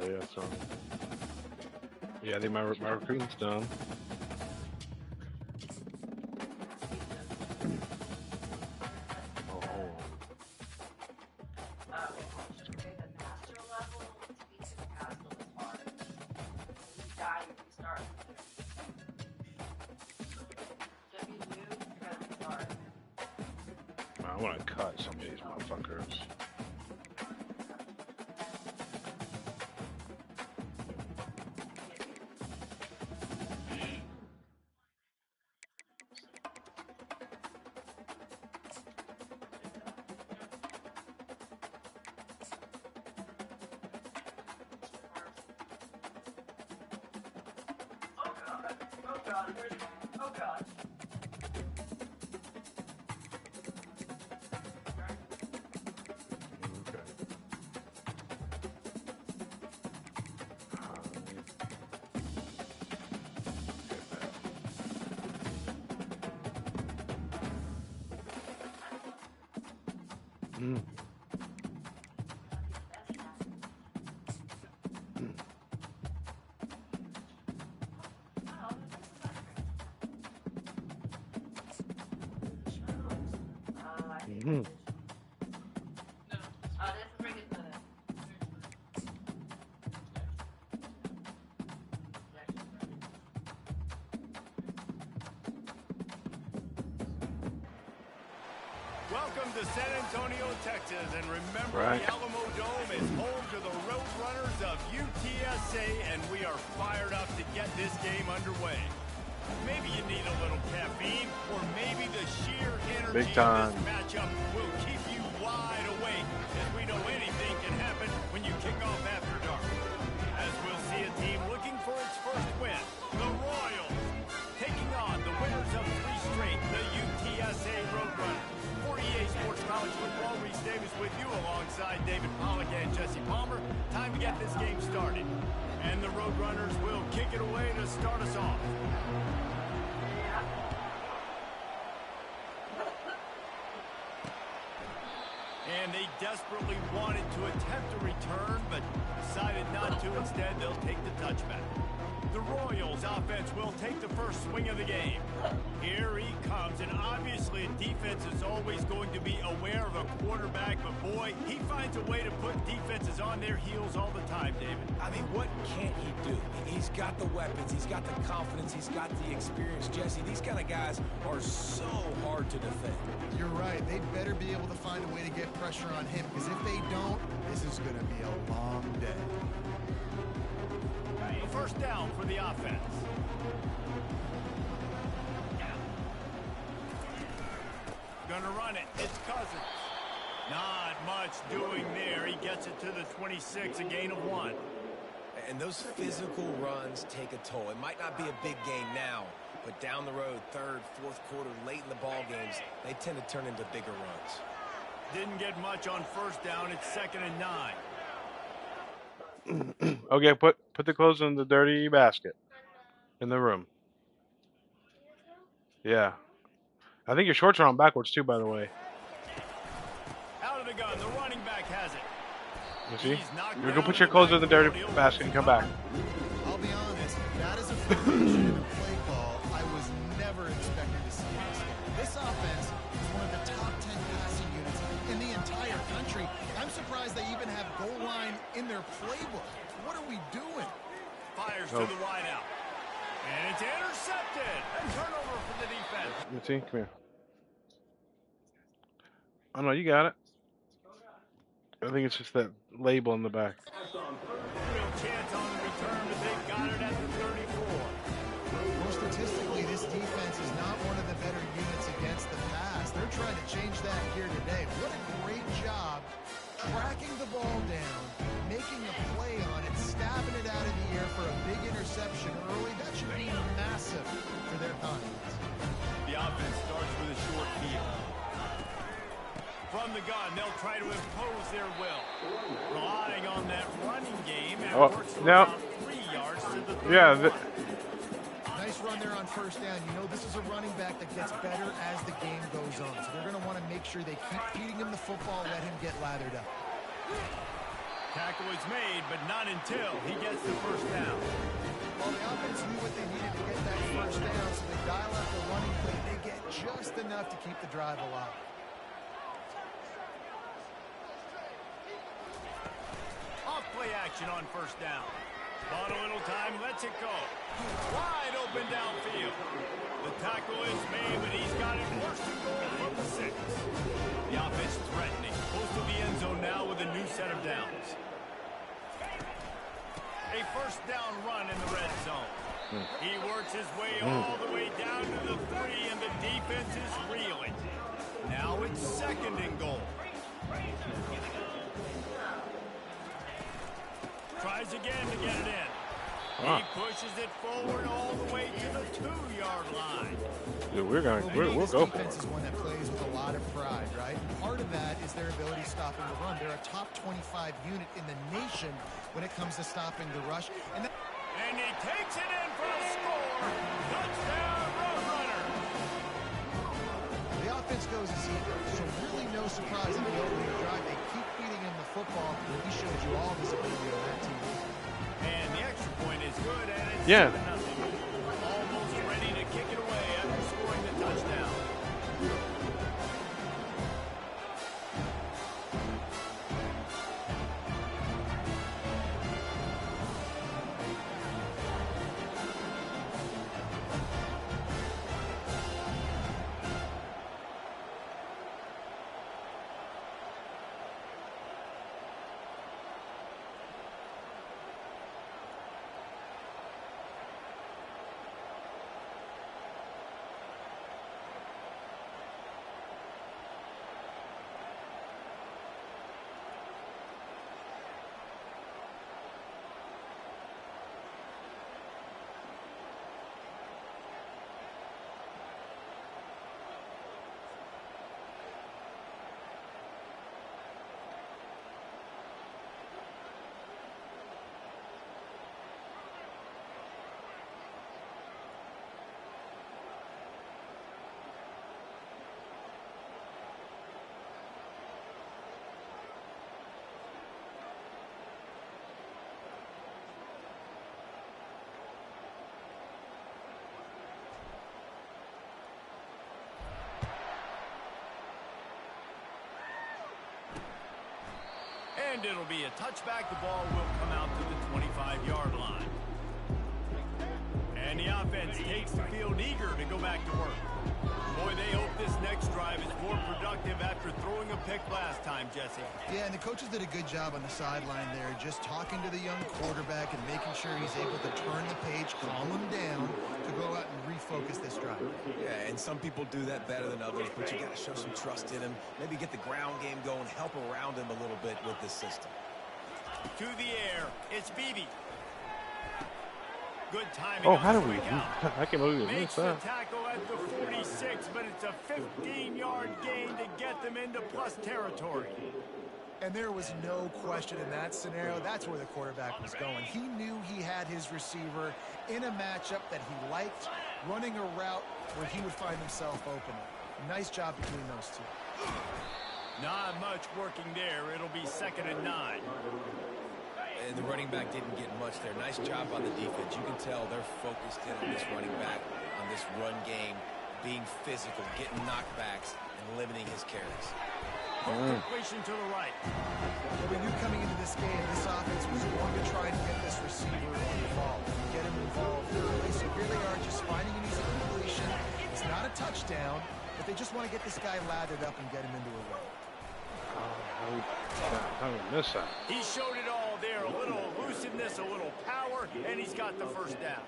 Okay, yeah, so. Yeah, I think my recruiting's done. Oh. I want to cut some of these motherfuckers. Oh God. Mm. Mm-hmm. Welcome to San Antonio, Texas, and remember Right. the Alamo Dome is home to the Roadrunners of UTSA, and we are fired up to get this game underway. Maybe you need a little caffeine, or maybe the sheer energy Big time. of this matchup will keep you wide awake, as we know anything can happen when you kick off after dark. As we'll see a team looking for its first win, the Royals, taking on the winners of 3 straight, the UTSA Roadrunners. For EA Sports College Football, Reese Davis with you alongside David Pollack and Jesse Palmer. Time to get this game started. And the Roadrunners will kick it away to start us off. And they desperately wanted to attempt a return, but decided not to. Instead, they'll take the touchback. The Royals offense will take the first swing of the game. Here he comes, and obviously a defense is always going to be aware of a quarterback, but boy, he finds a way to put defenses on their heels all the time, David. I mean, what can't he do? He's got the weapons, he's got the confidence, he's got the experience. Jesse, these kind of guys are so hard to defend. You're right. They better be able to find a way to get pressure on him, because if they don't, this is going to be a long day. First down for the offense. Gonna run it. It's Cousins. Not much doing there. He gets it to the 26, a gain of 1. And those physical runs take a toll. It might not be a big gain now, but down the road, third, fourth quarter, late in the ball games, they tend to turn into bigger runs. Didn't get much on first down. It's 2nd and 9. Okay, put the clothes in the dirty basket in the room. Yeah. I think your shorts are on backwards too, by the way. Out of the gun, the running back has it. You see? You're gonna put your clothes in the dirty basket and come back. I'll be honest, that is a formation in a play call I was never expecting to see this. This offense is one of the top 10 passing units in the entire country. I'm surprised they even have goal line in their playbook. What are we doing? Fires to the wide out. And it's intercepted. A turnover for the defense. You see? Come here. Oh no, you got it. I think it's just that label in the back. Real chance on the return, but they got it at the 34. Well, statistically, this defense is not one of the better units against the pass. They're trying to change that here today. What a great job tracking the ball down, making a play on it, stabbing it out of the air for a big interception early. That should be massive for their confidence. The offense starts with a short field. From the gun, they'll try to impose their will. Relying on that running game, and works now, about 3 yards to the 31. yeah. Nice run there on first down. You know, this is a running back that gets better as the game goes on. So they're going to want to make sure they keep feeding him the football, let him get lathered up. Tackle is made, but not until he gets the first down. Well, the offense knew what they needed to get that first down, so they dial up the running play. They get just enough to keep the drive alive. Off play action on first down. Bought a little time, lets it go. Wide open downfield. The tackle is made, but he's got it worse than goal from the 6. The offense threatening. Close to the end zone now with a new set of downs. A first down run in the red zone. He works his way all the way down to the 3, and the defense is reeling. Now it's 2nd and goal. Tries again to get it in. He pushes it forward all the way to the 2-yard line. Dude, we'll go for Defense it. is one that plays with a lot of pride, right? Part of that is their ability stopping the run. They're a top 25 unit in the nation when it comes to stopping the rush. And he takes it in for a score. Touchdown, Roadrunner. the offense goes as he goes. So really no surprise in the opening drive. They keep feeding him the football. He showed you all his ability on that team. And the extra point is good, and it's 7-0. Yeah. Almost ready to kick it away after scoring the touchdown. And it'll be a touchback. The ball will come out to the 25-yard line. And the offense takes the field eager to go back to work. Boy, they hope this next drive is more productive after throwing a pick last time, Jesse. Yeah, and the coaches did a good job on the sideline there, just talking to the young quarterback and making sure he's able to turn the page, calm him down to go out and refocus this drive. Yeah, and some people do that better than others, but you got to show some trust in him. Maybe get the ground game going, help around him a little bit with this system. To the air, it's Beebe. Good timing. Oh, how do we? I can't believe we Makes missed the that. tackle at the 46, but it's a 15-yard gain to get them into plus territory. And there was no question in that scenario. That's where the quarterback was going. He knew he had his receiver in a matchup that he liked, running a route where he would find himself open. Nice job between those two. Not much working there. It'll be 2nd and 9. And the running back didn't get much there. Nice job on the defense. You can tell they're focused in on this running back, on this run game, being physical, getting knockbacks, and limiting his carries. Completion to the right. Well, we knew coming into this game, this offense was going to try to get this receiver involved, get him involved early. So here they are just finding an easy completion. It's not a touchdown, but they just want to get this guy lathered up and get him into a run. How did we miss that? He showed it all there. A little elusiveness, a little power, and he's got the first down.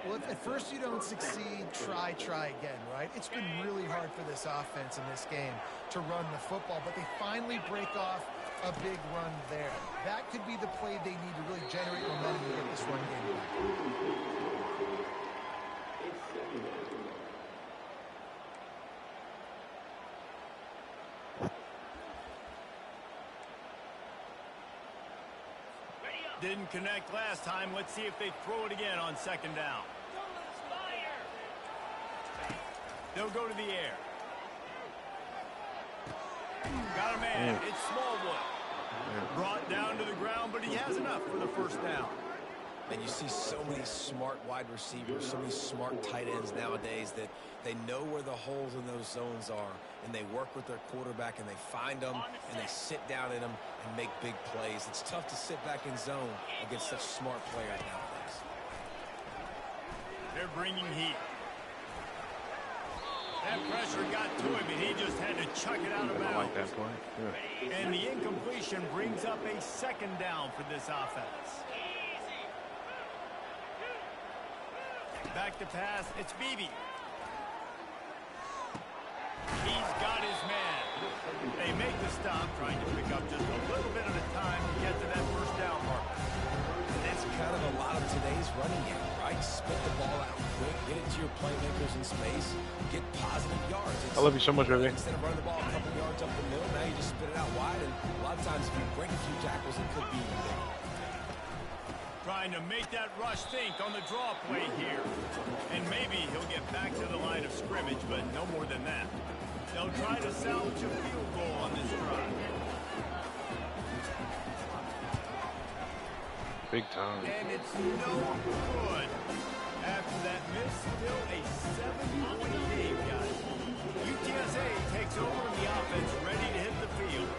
Well, if at first you don't succeed, try again, right? It's been really hard for this offense in this game to run the football, but they finally break off a big run there. That could be the play they need to really generate momentum to get this run game back. Didn't connect last time. Let's see if they throw it again on 2nd down. They'll go to the air. Got a man. It's Smallwood. Brought down to the ground, but he has enough for the first down. And you see so many smart wide receivers, so many smart tight ends nowadays that they know where the holes in those zones are, and they work with their quarterback, and they find them, and they sit down in them and make big plays. It's tough to sit back in zone against such smart players nowadays. They're bringing heat. That pressure got to him, and he just had to chuck it out of bounds. I like that play. Yeah. And the incompletion brings up a second down for this offense. Back to pass, it's Beebe. He's got his man. They make the stop, trying to pick up just a little bit at a time to get to that first down mark. And that's kind of a lot of today's running game, right? Spit the ball out quick, get it to your playmakers in space, get positive yards. I love you so much, baby. Instead of running the ball a couple yards up the middle, now you just spit it out wide, and a lot of times if you break a few tackles, it could be even bigger. Trying to make that rush think on the draw play here. And maybe he'll get back to the line of scrimmage, but no more than that. They'll try to salvage a field goal on this drive. Big time. And it's no good. After that miss, still a 7-point game, guys. UTSA takes over and the offense ready to hit the field.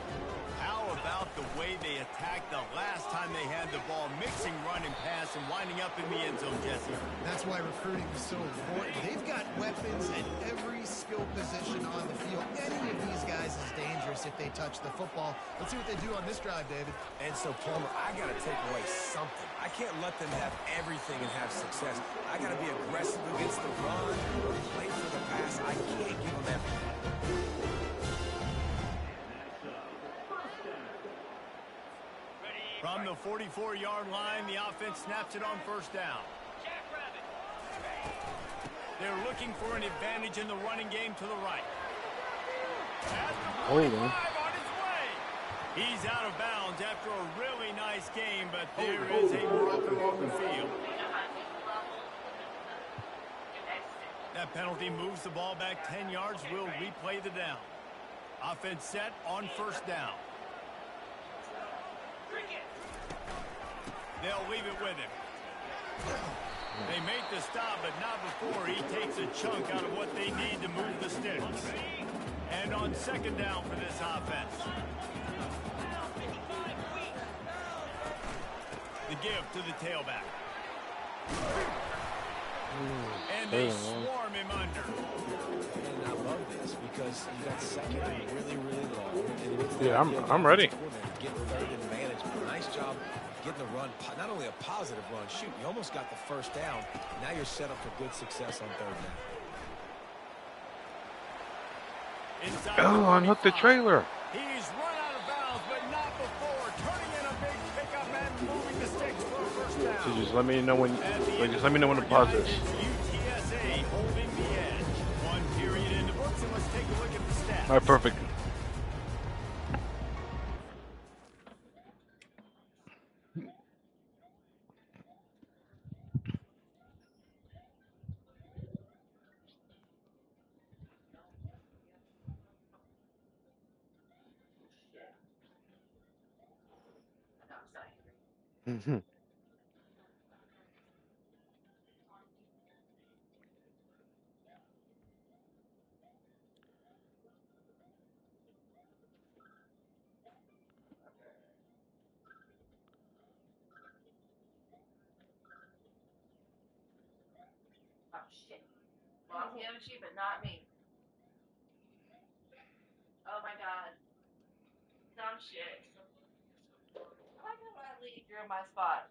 How about the way they attacked the last time they had the ball, mixing run and pass and winding up in the end zone, Jesse? That's why recruiting is so important. They've got weapons at every skill position on the field. Any of these guys is dangerous if they touch the football. Let's see what they do on this drive, David. And so, Palmer, I got to take away something. I can't let them have everything and have success. I got to be aggressive against the run or play for the pass. I can't give them everything. From the 44-yard line, the offense snaps it on first down. They're looking for an advantage in the running game to the right. At the 45 on his way. He's out of bounds after a really nice game, but there is a broken open field. That penalty moves the ball back 10 yards. We'll replay the down. Offense set on first down. They'll leave it with him. They make the stop, but not before he takes a chunk out of what they need to move the sticks. And on second down for this offense. The give to the tailback. And they swarm him under. And I love this because you got second and really, really long. Yeah, I'm ready. Get third and management. Nice job getting the run, not only a positive run, shoot, you almost got the first down. Now you're set up for good success on third down. Oh, unhook the trailer. He's run out of bounds, but not before. Turning in a big pickup and moving the sticks for a first down. So just let me know when. Just let me know when to pause this. UTSA holding the edge. One period in the books, and let's take a look at the stats. All right, perfect. Mm-hmm. Oh, shit. Well, I'm Yoshi, but not me. Oh, my God. Dumb shit. Why don't I leave? You're in my spot.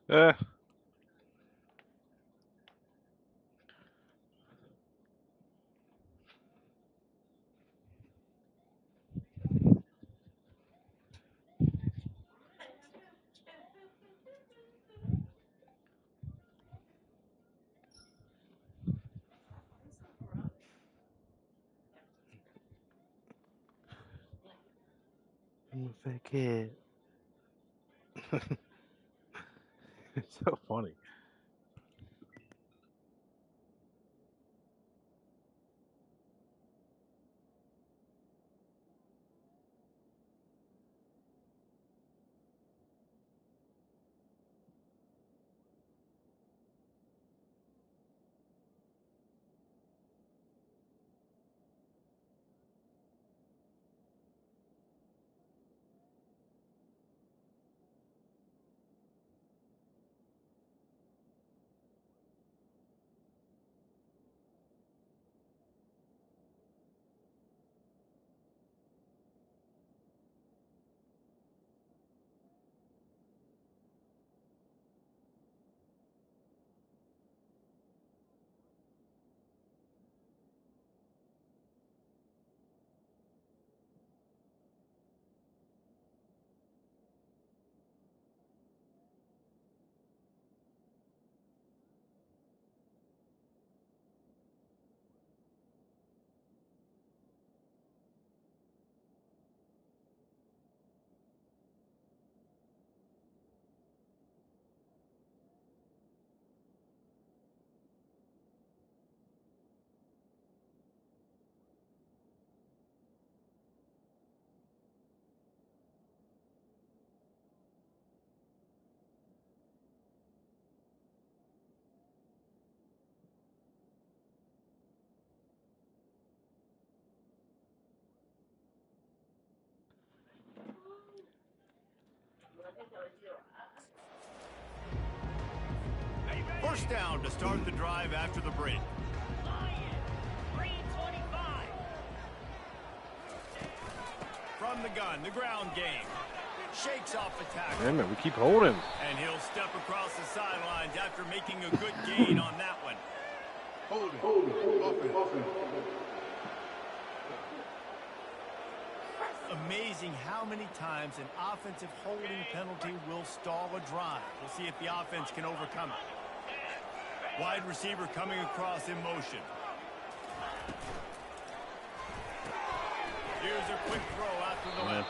I'm a fat kid. It's so funny. First down to start the drive after the break. From the gun, the ground game. Shakes off the tackle. Damn it, we keep holding. And he'll step across the sidelines after making a good gain on that one. Amazing how many times an offensive holding penalty will stall a drive. We'll see if the offense can overcome it. Wide receiver coming across in motion. Here's a quick throw out to the left.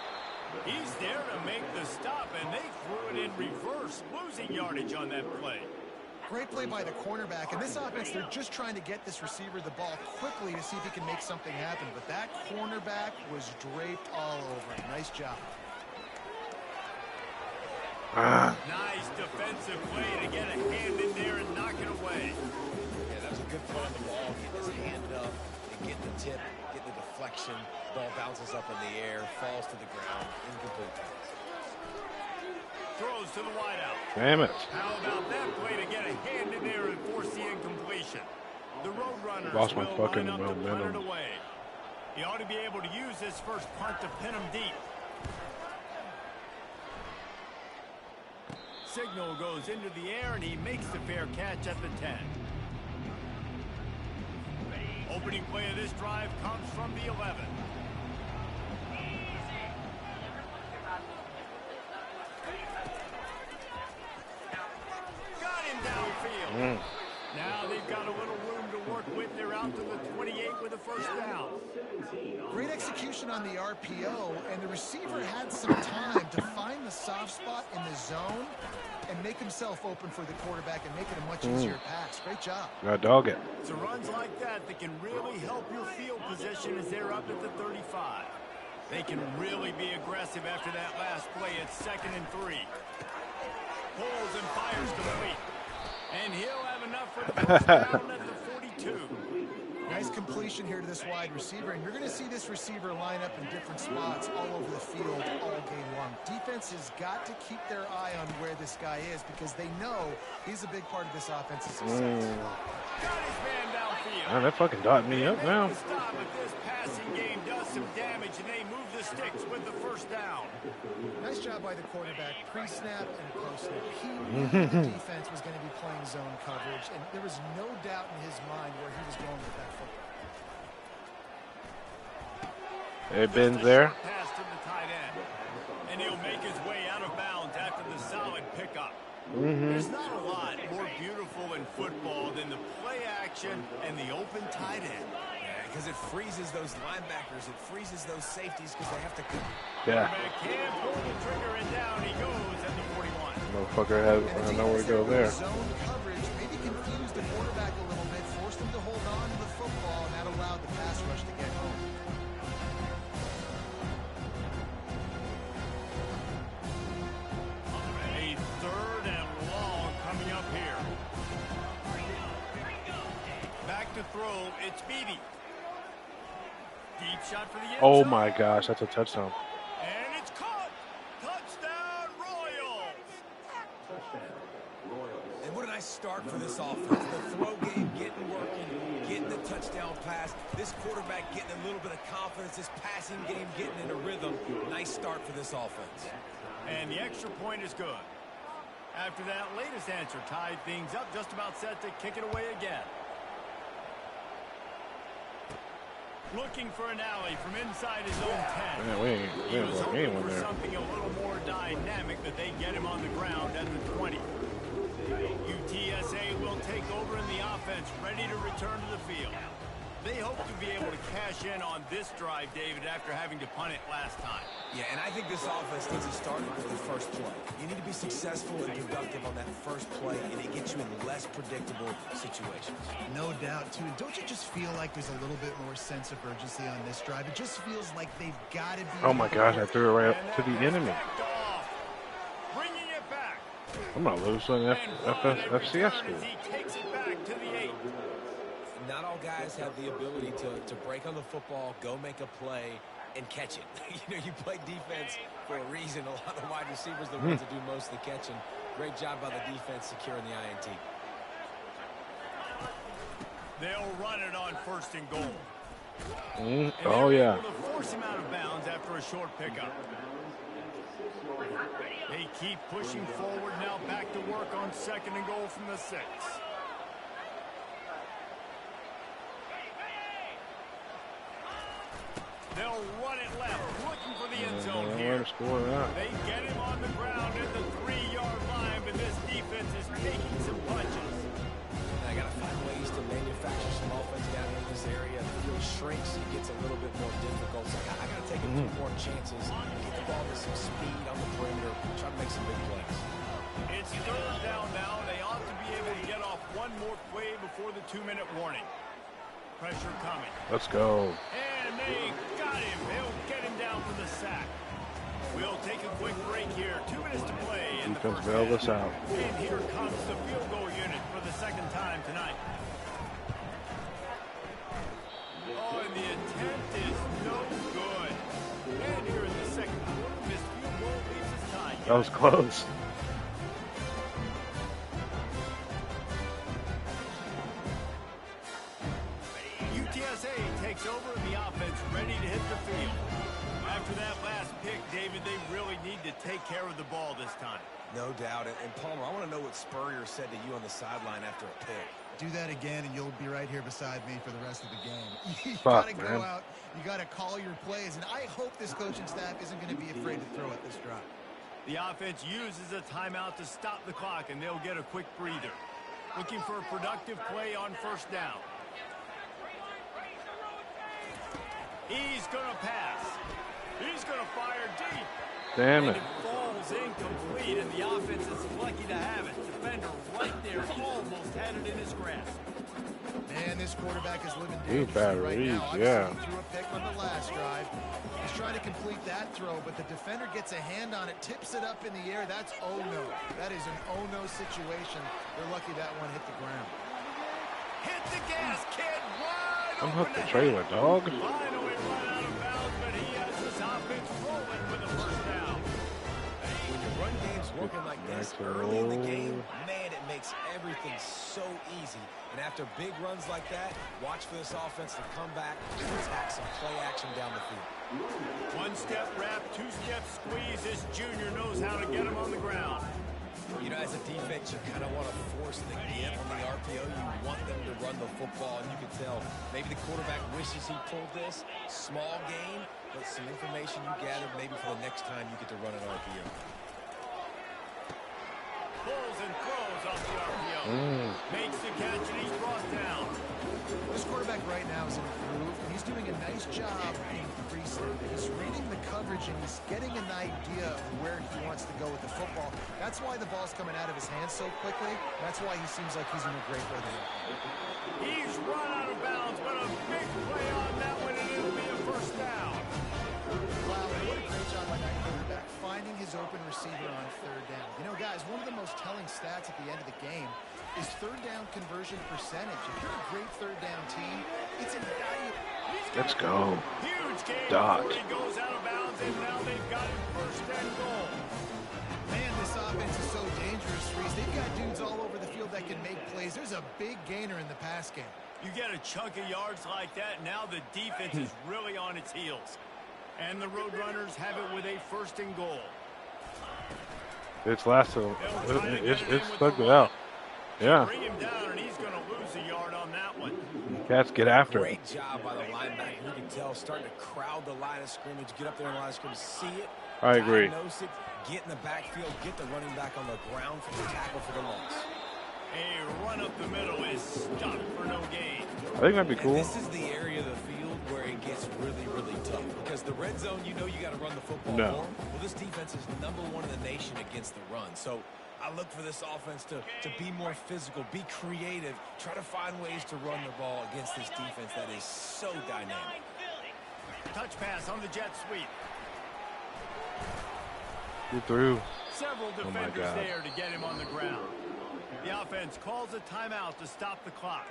He's there to make the stop, and they threw it in reverse, losing yardage on that play. Great play by the cornerback. And this offense, they're just trying to get this receiver the ball quickly to see if he can make something happen. But that cornerback was draped all over him. Nice job. Nice defensive play to get a hand in there and knock it away. Yeah, that was a good throw on the ball, getting his hand up and getting the tip, getting the deflection. Ball bounces up in the air, falls to the ground, incomplete pass. Throws to the wideout. Damn it. How about that play to get a hand in there and force the incompletion? The Roadrunners Lost my will fucking line up to punt it momentum. away. He ought to be able to use this first punt to pin him deep. Signal goes into the air, and he makes the fair catch at the 10. Opening play of this drive comes from the 11. Got him downfield. Now they've got a little room to work with. They're out to the 28 with a first down. Great execution on the RPO, and the receiver had some time to find the soft spot in the zone and make himself open for the quarterback and make it a much easier pass. Great job. Gotta dog it. So runs like that can really help your field position as they're up at the 35. They can really be aggressive after that last play at 2nd and 3. Pulls and fires complete. And he'll have enough for the first down at the 42. Nice completion here to this wide receiver, and you're going to see this receiver line up in different spots all over the field all game long. Defense has got to keep their eye on where this guy is because they know he's a big part of this offense's success. Got his man downfield. Man, that fucking dotted me up now. The stop at this passing game does some damage, and they move the sticks with the first down. Nice job by the quarterback, pre-snap and post-snap. He knew the defense was going to be playing zone coverage, and there was no doubt in his mind where he was going with that football. Hey, Ben's there. Pass to the tight end, and he'll make his way out of bounds after the solid pickup. There's not a lot more beautiful in football than the play action and the open tight end. Because it freezes those linebackers, it freezes those safeties because they have to. Yeah. Can't pull the trigger, and down he goes at the 41. Motherfucker has nowhere to go there. Zone coverage maybe confused the quarterback a little bit, forced him to hold on to the football, and that allowed the pass rush to get home. A 3rd and long coming up here. Back to throw, it's Beatty. Deep shot for the end Oh zone. my gosh, that's a touchdown. And it's caught. Touchdown, Royals. And what a nice start for this offense. The throw game getting working, getting the touchdown pass. This quarterback getting a little bit of confidence. This passing game getting in a rhythm. Nice start for this offense. And the extra point is good. After that latest answer tied things up, just about set to kick it away again. Looking for an alley from inside his own 10. Man, we ain't He was going hoping anyone for there. something a little more dynamic, that they get him on the ground at the 20. UTSA will take over in the offense, ready to return to the field. They hope to be able to cash in on this drive, David, after having to punt it last time. Yeah, and I think this offense needs to start with the first play. You need to be successful and productive on that first play, and it gets you in less predictable situations. No doubt, too. Don't you just feel like there's a little bit more sense of urgency on this drive? It just feels like they've got to be... Oh my gosh, I threw it right up to the enemy. Bringing it back. I'm not losing FCS school. He takes it back to the 8. Not all guys have the ability to break on the football, go make a play, and catch it. You play defense for a reason. A lot of the wide receivers are the ones that do most of the catching. Great job by the defense securing the INT. They'll run it on 1st and goal. Oh, yeah. Able to force him out of bounds after a short pickup. They keep pushing forward now, back to work on 2nd and goal from the 6. They'll run it left, looking for the end zone here. They get him on the ground at the 3-yard line, but this defense is taking some punches. I got to find ways to manufacture some offense down in this area. The field shrinks, it gets a little bit more difficult. So I got to take a few more chances, get the ball with some speed on the perimeter, try to make some big plays. It's 3rd down now. They ought to be able to get off one more play before the 2-minute warning. Pressure coming. Let's go. And they got him. They'll get him down for the sack. We'll take a quick break here. 2 minutes to play. Defense bailed us out. And here comes the field goal unit for the 2nd time tonight. Oh, and the attempt is no good. And here in the 2nd quarter, this field goal leaves us tied. That was close. UTSA takes over and the offense ready to hit the field. After that last pick, David, they really need to take care of the ball this time. No doubt. And Palmer, I want to know what Spurrier said to you on the sideline after a pick. Do that again, and you'll be right here beside me for the rest of the game. You Fuck, got to go out. You got to call your plays, and I hope this coaching staff isn't going to be afraid to throw at this drive. The offense uses a timeout to stop the clock, and they'll get a quick breather. Looking for a productive play on 1st down. He's going to pass. He's going to fire deep. Damn it. And it falls incomplete, and the offense is lucky to have it. Defender right there almost had it in his grasp. Man, this quarterback is living bad dangerously right read, now. yeah. Obviously, he threw a pick on the last drive. He's trying to complete that throw, but the defender gets a hand on it, tips it up in the air. That's oh-no. That is an oh-no situation. They're lucky that one hit the ground. Hit the gas, kid. Wide I'm open hooked the ahead. trailer, dog. Finally run out of bounds, but he has this offense rolling with a 1st down. When your run game's working like this early in the game, man, it makes everything so easy. And after big runs like that, watch for this offense to come back and attack some play action down the field. 1-step wrap, 2-step squeeze. This junior knows how to get him on the ground. You know, as a defense, you kind of want to force the give on the RPO. You want them to run the football, and you can tell maybe the quarterback wishes he pulled this. Small gain, but some information you gathered maybe for the next time you get to run an RPO. Pulls and throws off the RPO. Makes the catch, and he's brought down. This quarterback right now is in a groove, and he's doing a nice job increasing. He's reading the coverage, and he's getting an idea of where he wants to go with the football. That's why the ball's coming out of his hands so quickly. That's why he seems like he's in a great rhythm. He's run out of bounds, but a big play on that one, and it'll be a 1st down. Wow, what a great job by that quarterback, finding his open receiver on 3rd down. You know, guys, one of the most telling stats at the end of the game is 3rd down conversion percentage. If you're a great 3rd down team, it's invaluable. Let's go. Huge game Dot. before he goes out of bounds, and now they've got him 1st and goal. Man, this offense is so dangerous, Reese. They've got dudes all over the field that can make plays. There's a big gainer in the pass game. You get a chunk of yards like that, now the defense is really on its heels. And the Roadrunners have it with a 1st and goal. It's lasted. It's stuck it out. Yeah. Bring him down, and he's going to lose a yard on that one. Cats get after it. Great job by the linebacker. You can tell starting to crowd the line of scrimmage, get up there in the line of scrimmage, see it. I agree. Diagnose it, get in the backfield, get the running back on the ground for the tackle for the loss. A run up the middle is stopped for no gain. I think that'd be cool. And this is the area of the field where it gets really, really tough. Because the red zone, you know you got to run the football more. Well, this defense is #1 in the nation against the run. So I look for this offense to be more physical, be creative, try to find ways to run the ball against this defense that is so dynamic. Touch pass on the jet sweep. Get through. Several Oh my defenders God. there to get him on the ground. The offense calls a timeout to stop the clock.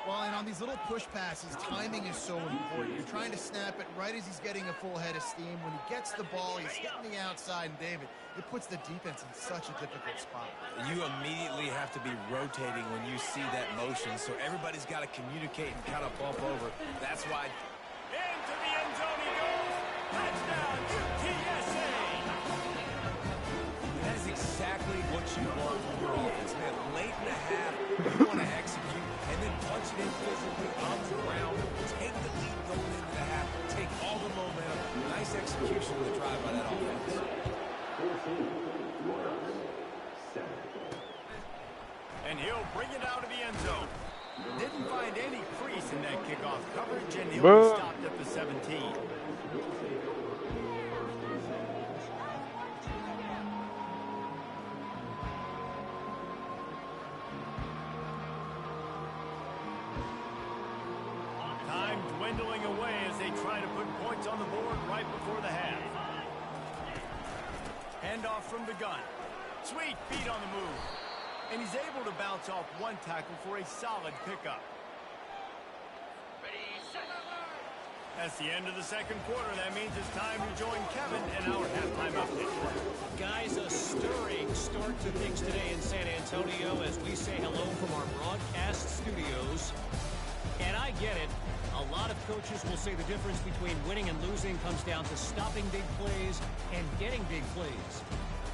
Well, and on these little push passes, timing is so important. You're trying to snap it right as he's getting a full head of steam. When he gets the ball, he's hitting the outside, and David, it puts the defense in such a difficult spot. You immediately have to be rotating when you see that motion, so everybody's got to communicate and kind of bump over. That's why. Into the end zone he goes. Touchdown, UTSA. That is exactly what you want from your offense, man. Late in the half, you want to execute and then punch it in physically on the ground. Take the lead going into the half. Take all the momentum. Nice execution of the drive by that offense. And he'll bring it out of the end zone. Didn't find any crease in that kickoff coverage, and he'll be stopped at the 17. Time dwindling away as they try to put points on the board right before the half. Handoff from the gun. Sweet feet on the move. And he's able to bounce off one tackle for a solid pickup. That's the end of the second quarter. That means it's time to join Kevin in our halftime update. Guys, a stirring start to things today in San Antonio as we say hello from our broadcast studios. And I get it. A lot of coaches will say the difference between winning and losing comes down to stopping big plays and getting big plays.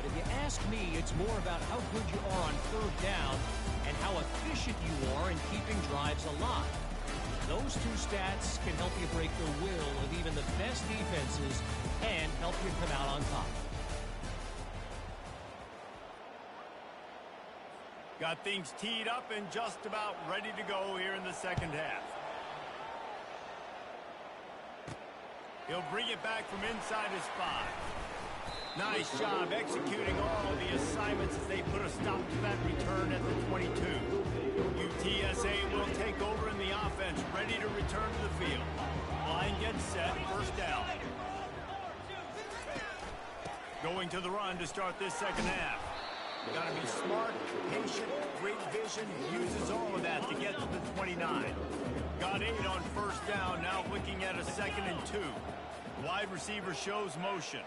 But if you ask me, it's more about how good you are on third down and how efficient you are in keeping drives alive. Those two stats can help you break the will of even the best defenses and help you come out on top. Got things teed up and just about ready to go here in the second half. He'll bring it back from inside his 5. Nice job executing all the assignments as they put a stop to that return at the 22. UTSA will take over in the offense, ready to return to the field. Line gets set, first down. Going to the run to start this second half. Got to be smart, patient, great vision, uses all of that to get to the 29. Got 8 on first down, now looking at a 2nd and 2. Wide receiver shows motion.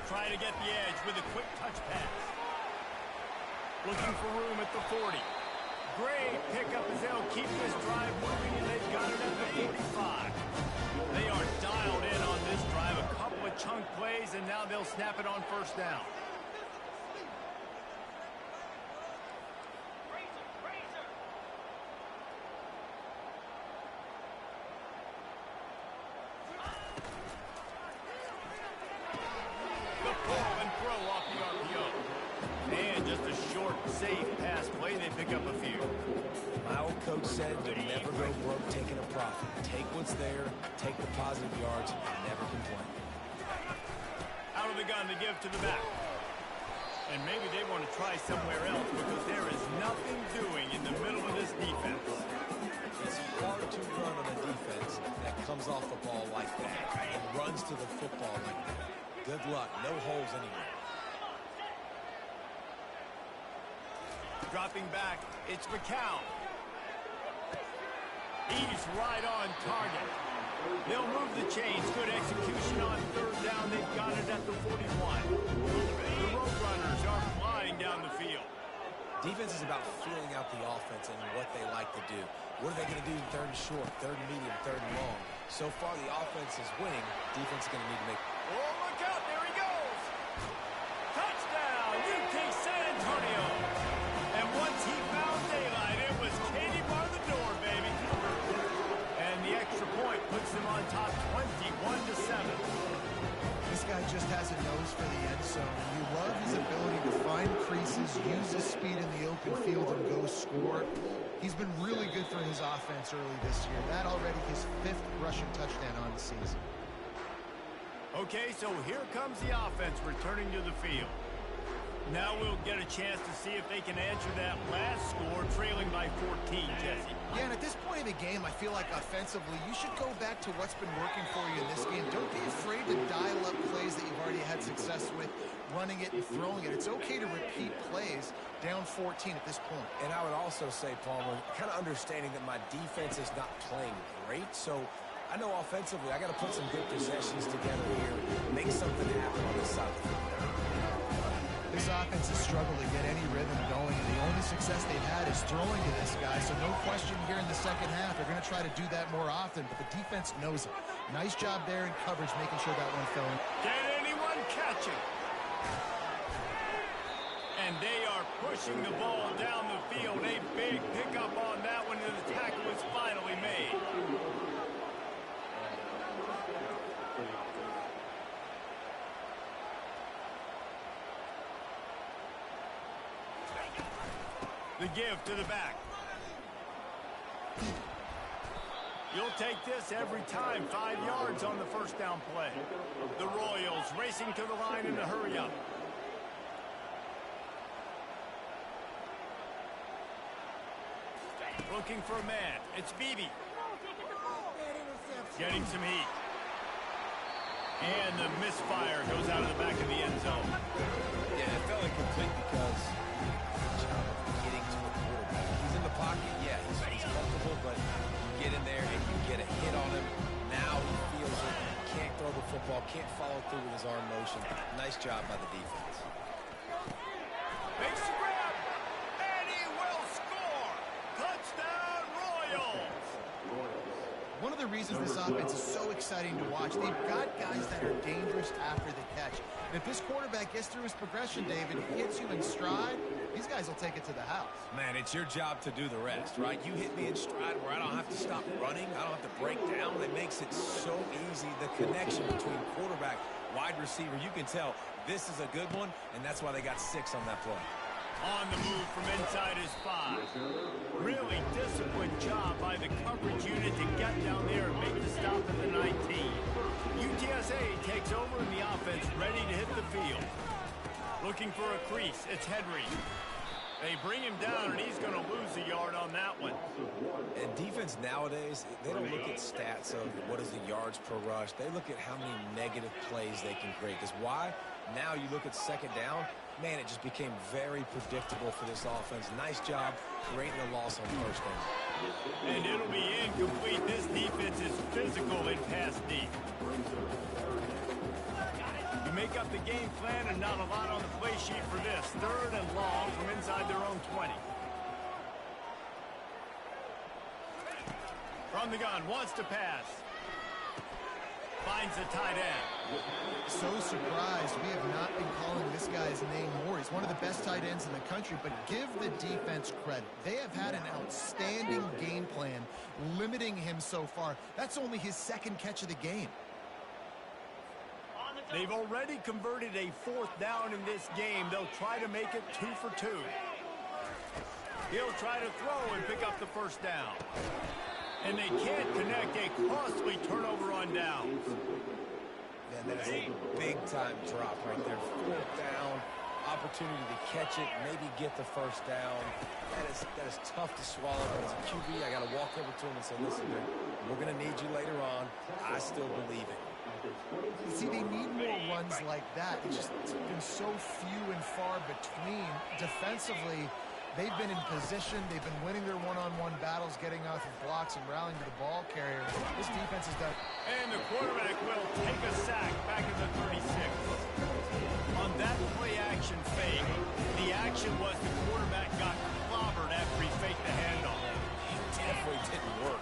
Trying to get the edge with a quick touch pass. Looking for room at the 40. Great pickup as they'll keep this drive moving, and they've got it at the 45. They are dialed in on this drive. A couple of chunk plays, and now they'll snap it on first down. Safe pass play, they pick up a few. My old coach said you'll never go broke taking a profit. Take what's there, take the positive yards, and never complain. Out of the gun to give to the back. And maybe they want to try somewhere else because there is nothing doing in the middle of this defense. It's hard to run on a defense that comes off the ball like that and runs to the football like that. Good luck, no holes anywhere. Dropping back, it's McCown. He's right on target. They'll move the chains. Good execution on third down. They've got it at the 41. The Roadrunners are flying down the field. Defense is about feeling out the offense and what they like to do. What are they going to do in third and short, third and medium, third and long? So far, the offense is winning. Defense is going to need to make... Oh, look out. There he goes. Touchdown, UT San Antonio. And once he found daylight, it was Katie bar the door, baby. And the extra point puts them on top 21-7. This guy just has a nose for the end zone. You love his ability to find creases, use his speed in the open field, and go score. He's been really good for his offense early this year. That already his 5th rushing touchdown on the season. Okay, so here comes the offense returning to the field. Now we'll get a chance to see if they can answer that last score, trailing by 14, Jesse. Yeah, and at this point of the game, I feel like offensively, you should go back to what's been working for you in this game. Don't be afraid to dial up plays that you've already had had success with running it and throwing it. It's okay to repeat plays down 14 at this point. And I would also say, Palmer, kind of understanding that my defense is not playing great, so I know offensively I got to put some good possessions together here, make something happen on this side of the field. This offense has struggled to get any rhythm going, and the only success they've had is throwing to this guy. So no question here in the second half, they're going to try to do that more often, but the defense knows it. Nice job there in coverage, making sure that one fell in. Can anyone catch it? And they are pushing the ball down the field. A big pickup on that one, and the tackle was finally made. The give to the back. You'll take this every time. 5 yards on the first down play. The Royals racing to the line in a hurry up. Looking for a man. It's Beebe. Getting some heat. And the misfire goes out of the back of the end zone. Yeah, it felt incomplete because getting to the quarterback. He's in the pocket, yeah, he's comfortable, but you get in there and you get a hit on him. Now he feels it. He can't throw the football, can't follow through with his arm motion. Nice job by the defense. Makes the grab, and he will score. Touchdown, Royals. One of the reasons this offense is so exciting to watch, they've got guys that are dangerous after the catch. And if this quarterback gets through his progression, David, he hits you in stride, these guys will take it to the house. Man, it's your job to do the rest, right? You hit me in stride where I don't have to stop running. I don't have to break down. It makes it so easy. The connection between quarterback, wide receiver, you can tell this is a good one, and that's why they got 6 on that play. On the move from inside his 5. Really disciplined job by the coverage unit to get down there and make the stop at the 19. UTSA takes over in the offense, ready to hit the field. Looking for a crease. It's Henry. They bring him down, and he's going to lose a yard on that one. And defense nowadays, they don't look at stats of what is the yards per rush. They look at how many negative plays they can create. Because why? Now you look at second down, man, it just became very predictable for this offense. Nice job creating a loss on first down. And it'll be incomplete. This defense is physical in pass deep. You make up the game plan and not a lot on the play sheet for this. 3rd and long from inside their own 20. From the gun, wants to pass. Finds the tight end. So surprised we have not been calling this guy's name more. He's one of the best tight ends in the country, but give the defense credit. They have had an outstanding game plan limiting him so far. That's only his 2nd catch of the game. They've already converted a 4th down in this game. They'll try to make it 2 for 2. He'll try to throw and pick up the first down. And they can't connect. A costly turnover on downs. Man, that is a big-time drop right there. 4th down, opportunity to catch it, maybe get the first down. That is tough to swallow. But as a QB, I got to walk over to him and say, listen, dude, we're going to need you later on. I still believe it. See, they need more runs like that. It's just been so few and far between. Defensively, they've been in position. They've been winning their one-on-one battles, getting off of blocks and rallying to the ball carrier. This defense has done. And the quarterback will take a sack back in the 36. On that play-action fake, the action was the quarterback got clobbered after he faked the handoff. It definitely didn't work.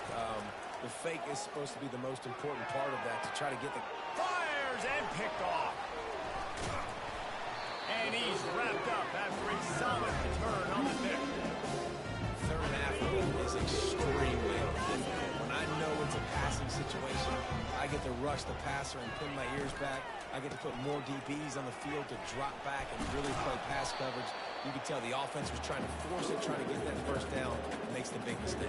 The fake is supposed to be the most important part of that, to try to get the... Fires and picked off. And he's wrapped up after a solid return on the pick. 3rd half is extremely difficult. When I know it's a passing situation, I get to rush the passer and pin my ears back. I get to put more DBs on the field to drop back and really play pass coverage. You can tell the offense was trying to force it, trying to get that first down, and makes the big mistake.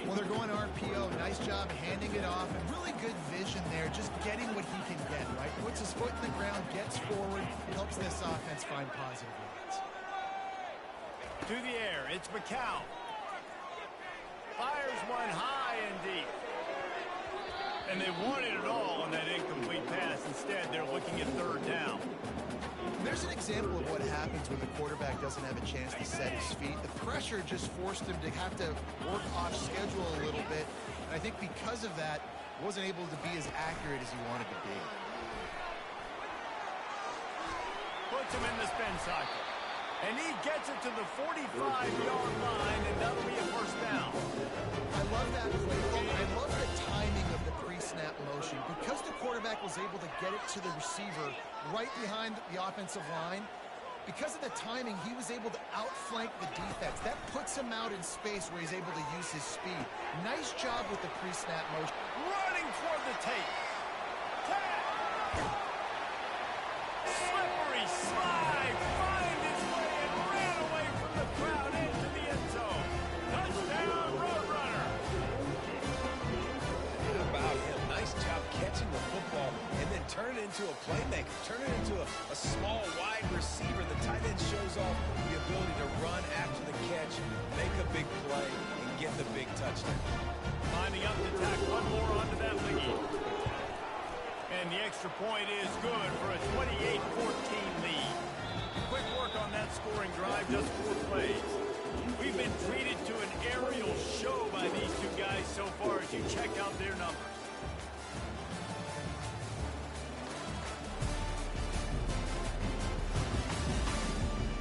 Well, they're going RPO. Nice job handing it off, and really good vision there, just getting what he can get, right? Puts his foot in the ground, gets forward, helps this offense find positive units. To the air, it's McCown. Fires one high and deep. And they wanted it all on that incomplete pass. Instead, they're looking at third down. There's an example of what happens when the quarterback doesn't have a chance to set his feet. The pressure just forced him to have to work off schedule a little bit. And I think because of that, wasn't able to be as accurate as he wanted to be. Puts him in the spin cycle. And he gets it to the 45-yard line, and that'll be a first down. I love that play. I love the timing of the pre-snap motion. Because the quarterback was able to get it to the receiver right behind the offensive line, because of the timing, he was able to outflank the defense. That puts him out in space where he's able to use his speed. Nice job with the pre-snap motion. Running toward the tape. Slippery slide. Find his way and ran away from the crowd into the end zone. Touchdown, Roadrunner. How about him? Nice job catching the football and then turn it into a playmaker. Turn it into a small, wide receiver. The tight end shows off the ability to run after the catch, make a big play, and get the big touchdown. Lining up to tack one more onto that lead. And the extra point is good for a 28-14 lead. Quick work on that scoring drive, just 4 plays. We've been treated to an aerial show by these two guys so far as you check out their numbers.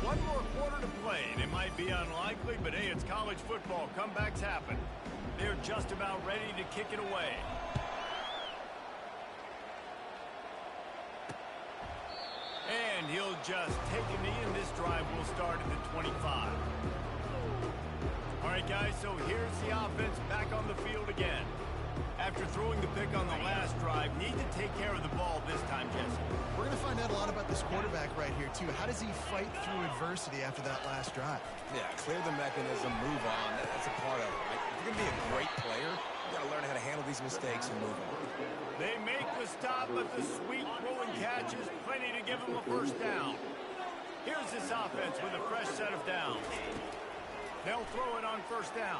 One more quarter to play. They might be unlikely, but hey, it's college football. Comebacks happen. They're just about ready to kick it away. And he'll just take a knee, and this drive will start at the 25. All right, guys, so here's the offense back on the field again. After throwing the pick on the last drive, need to take care of the ball this time, Jesse. We're going to find out a lot about this quarterback right here, too. How does he fight through adversity after that last drive? Yeah, clear the mechanism, move on. That's a part of it, right? If you're going to be a great player, you got to learn how to handle these mistakes and move on. They make the stop, but the sweet rolling catch is plenty to give them a first down. Here's this offense with a fresh set of downs. They'll throw it on first down.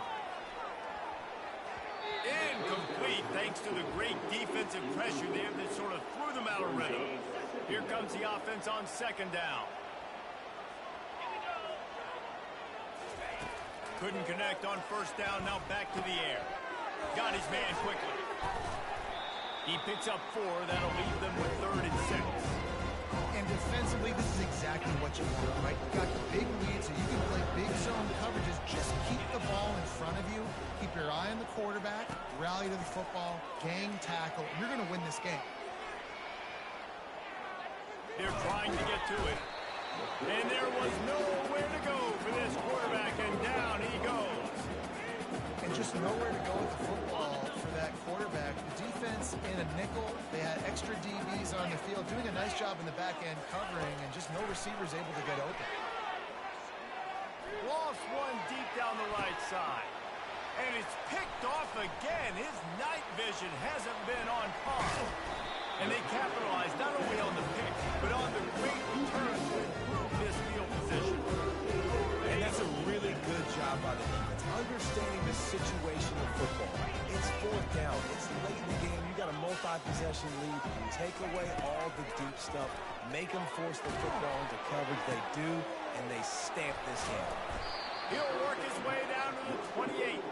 Incomplete, thanks to the great defensive pressure there that sort of threw them out of rhythm. Here comes the offense on second down. Couldn't connect on first down, now back to the air. Got his man quickly. He picks up 4, that'll leave them with 3rd and 6. And defensively, this is exactly what you want, right? You've got big leads, so you can play big zone coverages. Just keep the ball in front of you. Keep your eye on the quarterback. Rally to the football. Gang tackle. You're going to win this game. They're trying to get to it. And there was nowhere to go for this quarterback, and down he goes. And just nowhere to go with the football for that quarterback. The defense in a nickel. They had extra DBs on the field, doing a nice job in the back end covering, and just no receivers able to get open. Lost one deep down the right side. And it's picked off again. His night vision hasn't been on par. And they capitalized not only on the pick, but on the great return to improve this field position. And that's a really good job by the defense, understanding the situation of football. It's 4th down. It's late in the game. You got a multi-possession lead. Take away all the deep stuff. Make them force the football into coverage. They do, and they stamp this game. He'll work his way down to the 28.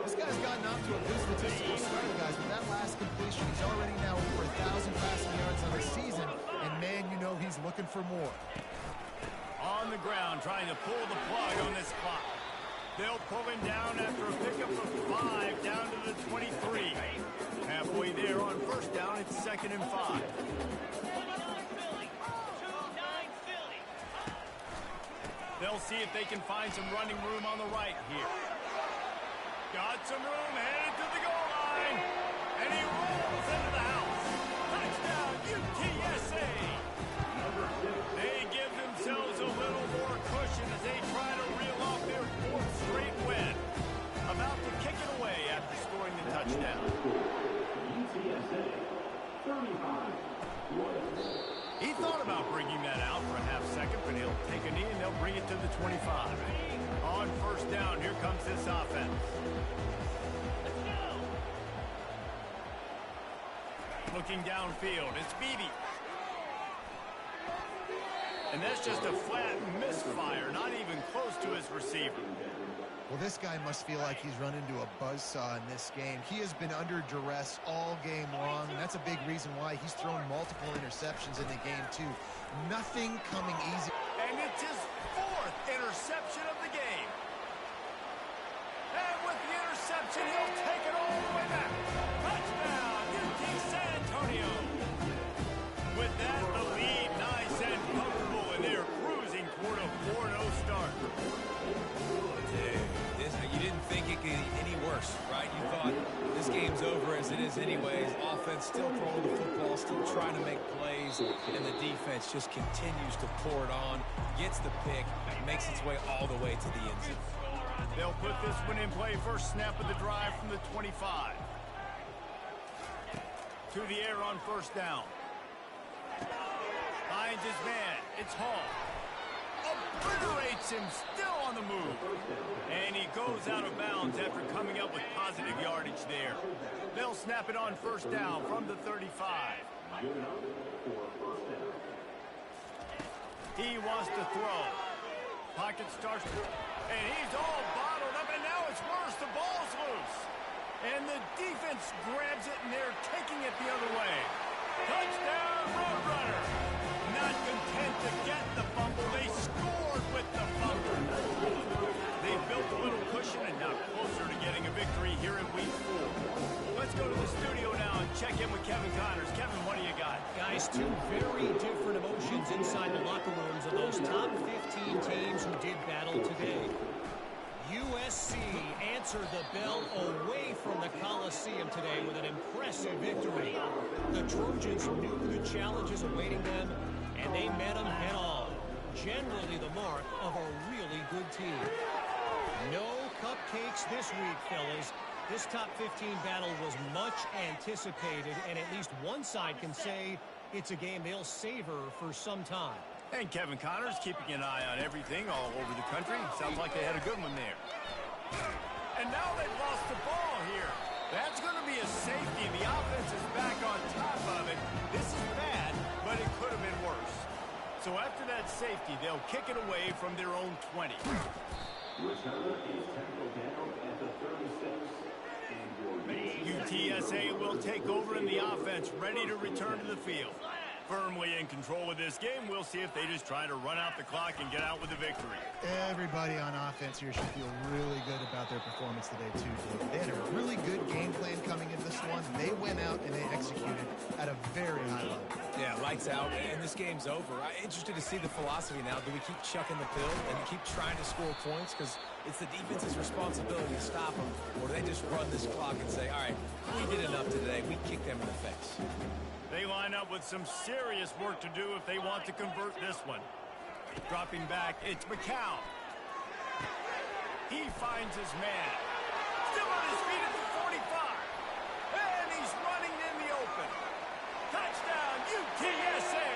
This guy's gotten off to a good statistical start, guys. With that last completion, he's already now over 1,000 passing yards on the season. And, man, you know he's looking for more. On the ground, trying to pull the plug on this clock. They'll pull him down after a pickup of 5 down to the 23. Halfway there on first down, it's 2nd and 5. They'll see if they can find some running room on the right here. Got some room, headed to the goal line. And he rolls into the house. Touchdown, UTSA. They give themselves a little more cushion as they try to reel off their 4th straight win. About to kick it away after scoring the touchdown. UTSA 35. He thought about bringing that out for a half second, but he'll take a knee and they'll bring it to the 25. On first down, here comes this offense. Looking downfield, it's Beebe. And that's just a flat misfire, not even close to his receiver. Well, this guy must feel like he's run into a buzzsaw in this game. He has been under duress all game long, and that's a big reason why he's thrown multiple interceptions in the game, too. Nothing coming easy. And it's his 4th interception of the game. And with the interception, he'll take it all the way back. Touchdown, UT San Antonio. With that, the lead nice and comfortable, and they're cruising toward a 4-0 start. You didn't think it could get any worse, right? You thought this game's over as it is anyways. Offense still throwing the football, still trying to make plays, and the defense just continues to pour it on, gets the pick, makes its way all the way to the end zone. They'll put this one in play. First snap of the drive from the 25. To the air on first down. Finds his man. It's Hall. Obliterates him, still on the move. And he goes out of bounds after coming up with positive yardage there. They'll snap it on first down from the 35. He wants to throw. Pocket starts, and he's all bottled up, and now it's worse. The ball's loose. And the defense grabs it, and they're taking it the other way. Touchdown, Roadrunner. Not content to get the fumble, they scored with the fumble. They built a little cushion and now closer to getting a victory here in week 4. Let's go to the studio now and check in with Kevin Connors. Kevin, what do you got? Guys, two very different emotions inside the locker rooms of those top 15 teams who did battle today. USC answered the bell away from the Coliseum today with an impressive victory. The Trojans knew the challenges awaiting them, and they met them head-on. Generally the mark of a really good team. No cupcakes this week, fellas. This top 15 battle was much anticipated, and at least one side can say it's a game they'll savor for some time. And Kevin Connors keeping an eye on everything all over the country. Sounds like they had a good one there. And now they've lost the ball here. That's going to be a safety. The offense is back on top of it. This is bad, but it could have been worse. So after that safety, they'll kick it away from their own 20. UTSA will take over in the offense, ready to return to the field. Firmly in control of this game. We'll see if they just try to run out the clock and get out with a victory. Everybody on offense here should feel really good about their performance today, too, Dave. They had a really good game plan coming into this one. They went out and they executed at a very high level. Yeah, lights out, and this game's over. I'm interested to see the philosophy now. Do we keep chucking the pill and keep trying to score points? Because it's the defense's responsibility to stop them. Or do they just run this clock and say, all right, we did enough today. We kicked them in the face. They line up with some serious work to do if they want to convert this one. Dropping back, it's McCown. He finds his man. Still on his feet at the 45. And he's running in the open. Touchdown, UTSA!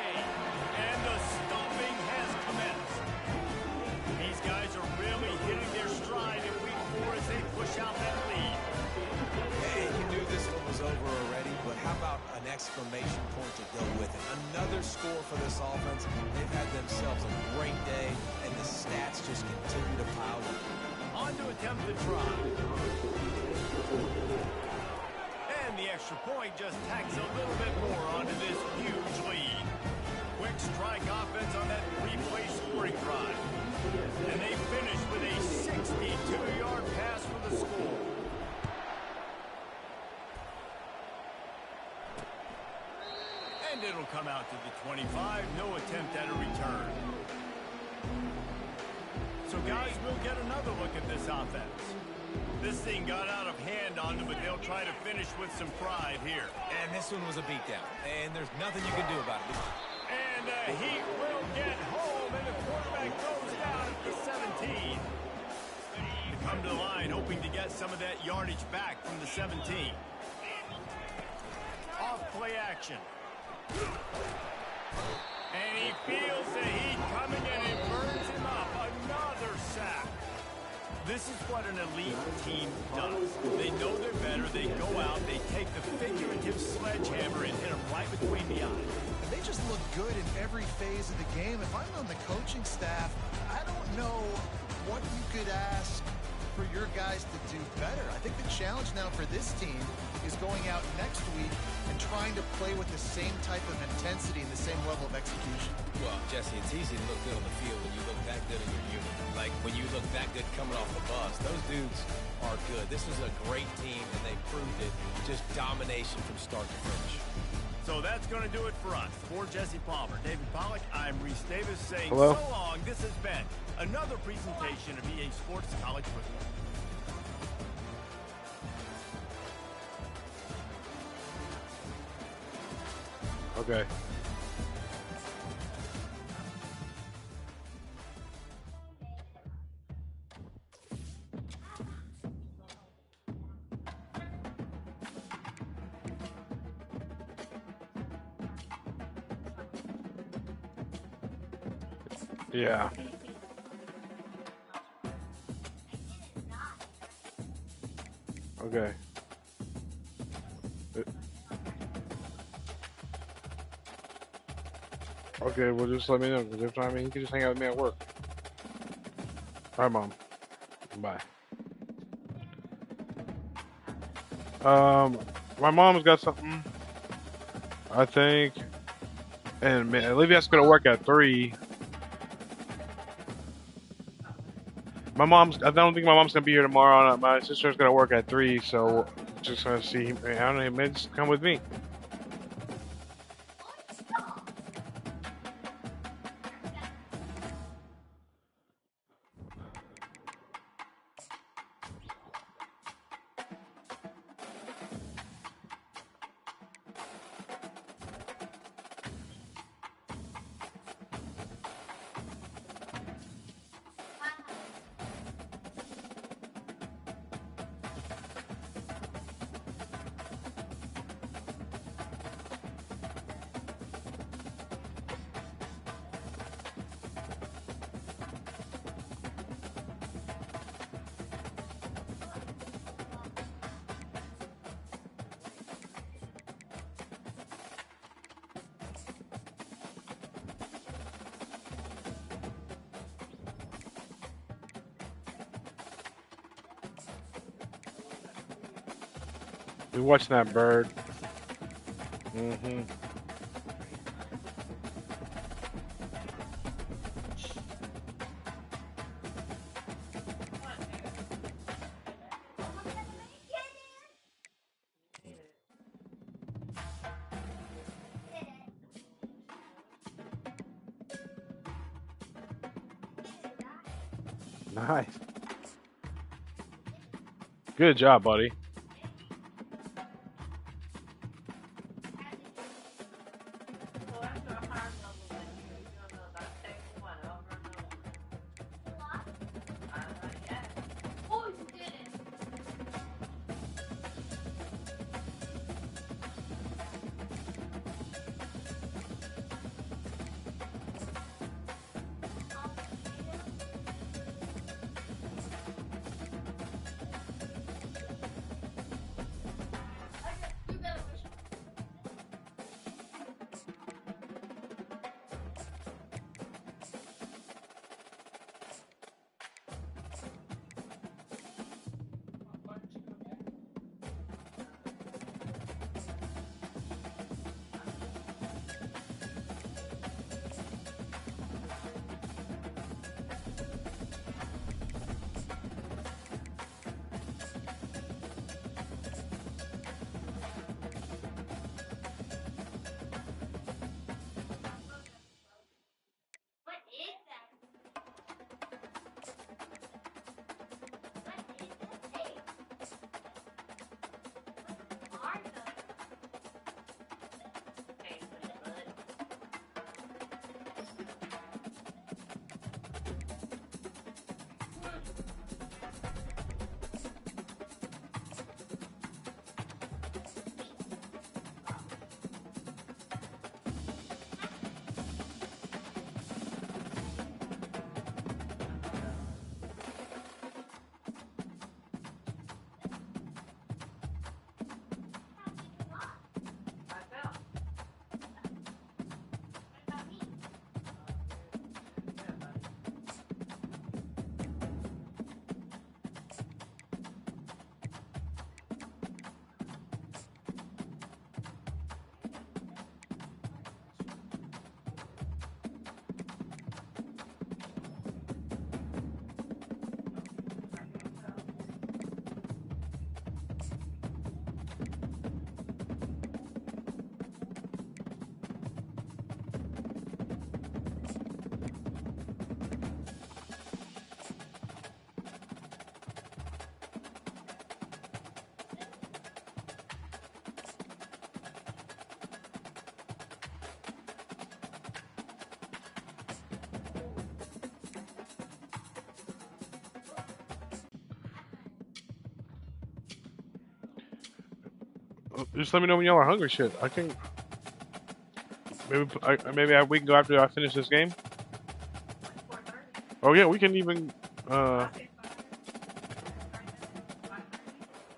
And the stomping has commenced. These guys are really hitting their stride in week 4 as they push out that lead. Hey, you knew this one was over already, but how about an exclamation point to go with it? Another score for this offense. They've had themselves a great day, and the stats just continue to pile up. On to attempt the try. And the extra point just tacks a little bit more onto this huge lead. Quick strike offense on that 3-play scoring drive. And they finish with a 62-yard pass for the score. And it'll come out to the 25. No attempt at a return. So, guys, we'll get another look at this offense. This thing got out of hand on them, but they'll try to finish with some pride here. And this one was a beatdown, and there's nothing you can do about it. And he will get home, and the quarterback goes down at the 17. They come to the line, hoping to get some of that yardage back from the 17. Off play action. And he feels the heat coming, and it burns him up. Another sack. This is what an elite team does. They know they're better. They go out, they take the figurative sledgehammer and hit them right between the eyes. They just look good in every phase of the game. If I'm on the coaching staff, I don't know what you could ask for your guys to do better. I think the challenge now for this team is going out next week and trying to play with the same type of intensity and the same level of execution. Well, Jesse, it's easy to look good on the field when you look that good in your unit. Like when you look that good coming off the bus. Those dudes are good. This is a great team, and they proved it. Just domination from start to finish. So that's going to do it for us. For Jesse Palmer, David Pollack, I'm Reese Davis saying Hello. so long. This has been another presentation of EA Sports College Football. Okay. Yeah. Okay. Okay, well, just let me know. Because if I mean, you can just hang out with me at work. All right, Mom. Bye. My mom's got something, I think. And man, Olivia's gonna work at 3. I don't think my mom's gonna be here tomorrow. My sister's gonna work at 3, so just gonna see. I don't know. Maybe just come with me. We watching that bird. Mm-hmm. Nice. Good job, buddy. Just let me know when y'all are hungry. Shit, I can. We can go after I finish this game. Oh yeah, we can even. All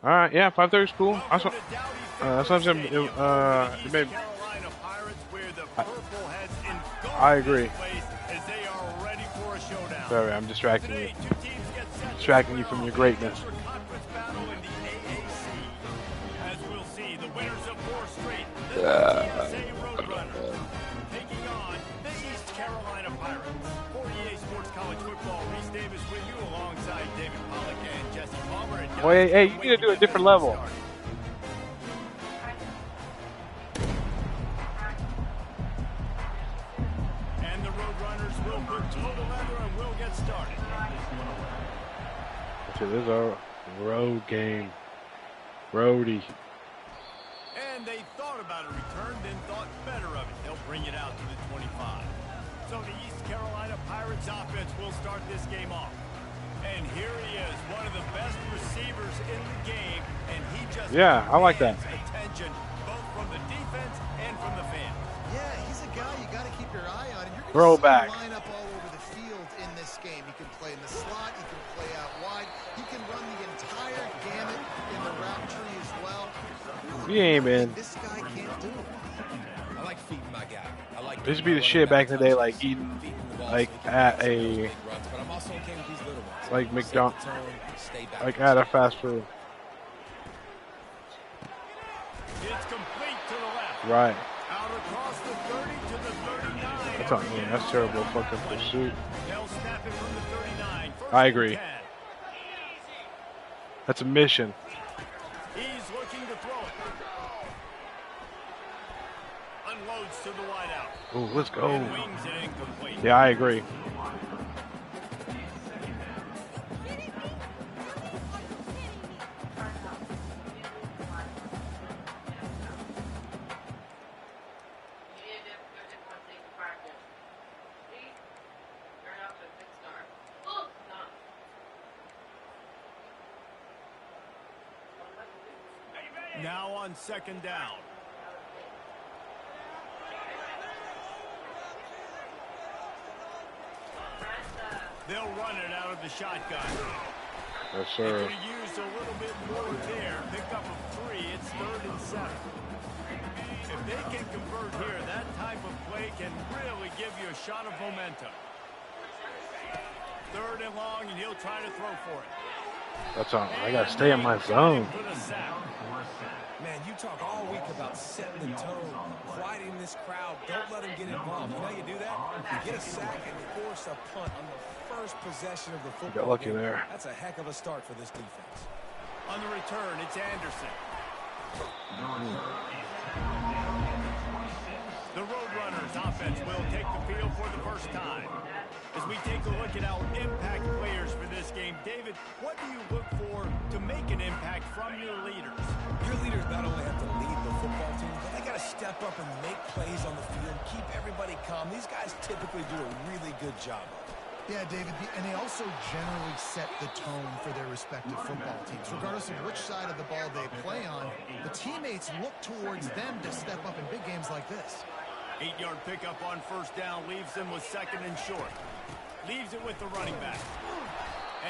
right, yeah, 5:30 is cool. Welcome to Dowdy That's what I'm saying. Stadium, It may, Carolina Pirates, where the purple has engulfed I agree. this place as they are ready for a showdown. Sorry, I'm distracting you. Today, two teams get set Distracting you from your greatness. conference battle in the AAC. As we'll see, the winners of 4 straight, the UTSA Roadrunners, taking on the East Carolina Pirates. For EA Sports College Football, Reese Davis with you alongside David Pollack and Jesse Palmer. And Well, hey, you need to do a different level. And the Roadrunners will put total leather and we'll get started. This is a road game. Roadie. And they thought about a return, then thought better of it. They'll bring it out to the 25. So the East Carolina Pirates offense will start this game off. And here he is, one of the best receivers in the game, and he just Yeah, I like that. attention both from the defense and from the fans. Yeah, he's a guy you got to keep your eye on. And you're Throwback. going to see him line up all over the field in this game. He can play in the slot. He can play out wide. He can run the entire gamut in the route tree as well. He ain't been. This guy can't do it. I like feeding my guy. I like This would be the shit back in the day, like eating, like at a, but I'm also okay with these little ones. like McDonald's, Set the tone, stay back. like at a fast food. It's complete to the left. Right. Out across the 30 to the 39. That's not, man, that's terrible fucking pursuit. They'll snap it from the 39. First I and agree. 10. That's a mission. He's looking to throw it. Unloads to the wideout. Oh, let's go. And wings it incomplete. Yeah, I agree. Now on second down. They'll run it out of the shotgun. Yes, They sir. could have used a little bit more there. Pick up a 3. It's 3rd and 7. If they can convert here, that type of play can really give you a shot of momentum. 3rd and long, and he'll try to throw for it. That's all. I gotta stay in my zone. For the sack. Man, you talk all week about setting the tone, quieting this crowd. Don't let them get involved. You know how you do that? You get a sack and force a punt on the first possession of the football Got lucky game. there. That's a heck of a start for this defense. On the return, it's Anderson. The Roadrunners offense will take the field for the first time. As we take a look at our impact players for this game, David, what do you look for to make an impact from your leaders? Your leaders not only have to lead the football team, but they got to step up and make plays on the field, keep everybody calm. These guys typically do a really good job of it. Yeah, David, and they also generally set the tone for their respective football teams. Regardless of which side of the ball they play on, the teammates look towards them to step up in big games like this. 8-yard pickup on first down leaves them with 2nd and short. Leaves it with the running back.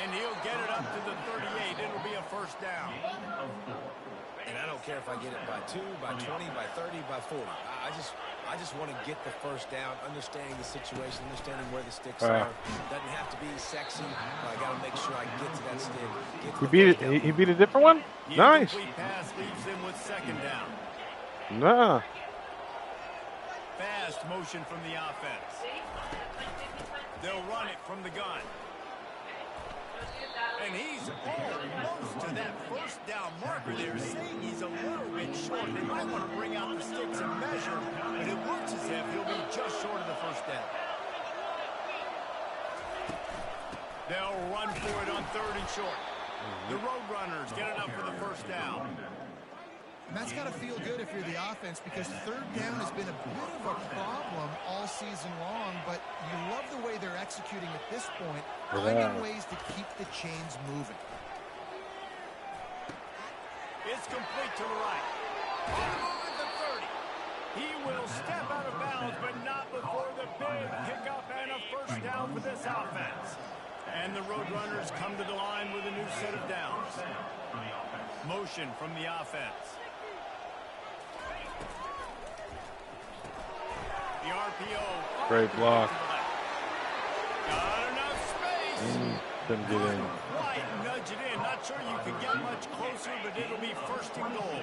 And he'll get it up to the 38. It'll be a first down. And I don't care if I get it by 2, by 20, by 30, by 40. I just want to get the first down, understanding the situation, understanding where the sticks are. Doesn't have to be sexy, but I got to make sure I get to that stick. He beat a different one? The Nice. incomplete pass leaves them with 2nd down. Nah. Fast motion from the offense. They'll run it from the gun. And he's almost to that first down marker there, saying he's a little bit short. They might want to bring out the sticks and measure, but it looks as if he'll be just short of the first down. They'll run for it on 3rd and short. The Roadrunners get it up for the first down. And that's got to feel good if you're the offense, because 3rd down has been a bit of a problem all season long, but you love the way they're executing at this point, finding ways to keep the chains moving. It's complete to the right. at the 30. He will step out of bounds, but not before the big pickup and a first down for this offense. And the Roadrunners come to the line with a new set of downs. Motion from the offense. The RPO. Great block. Got enough space. Couldn't get in. Quite nudge it in. Not sure you can get much closer, but it'll be first and goal.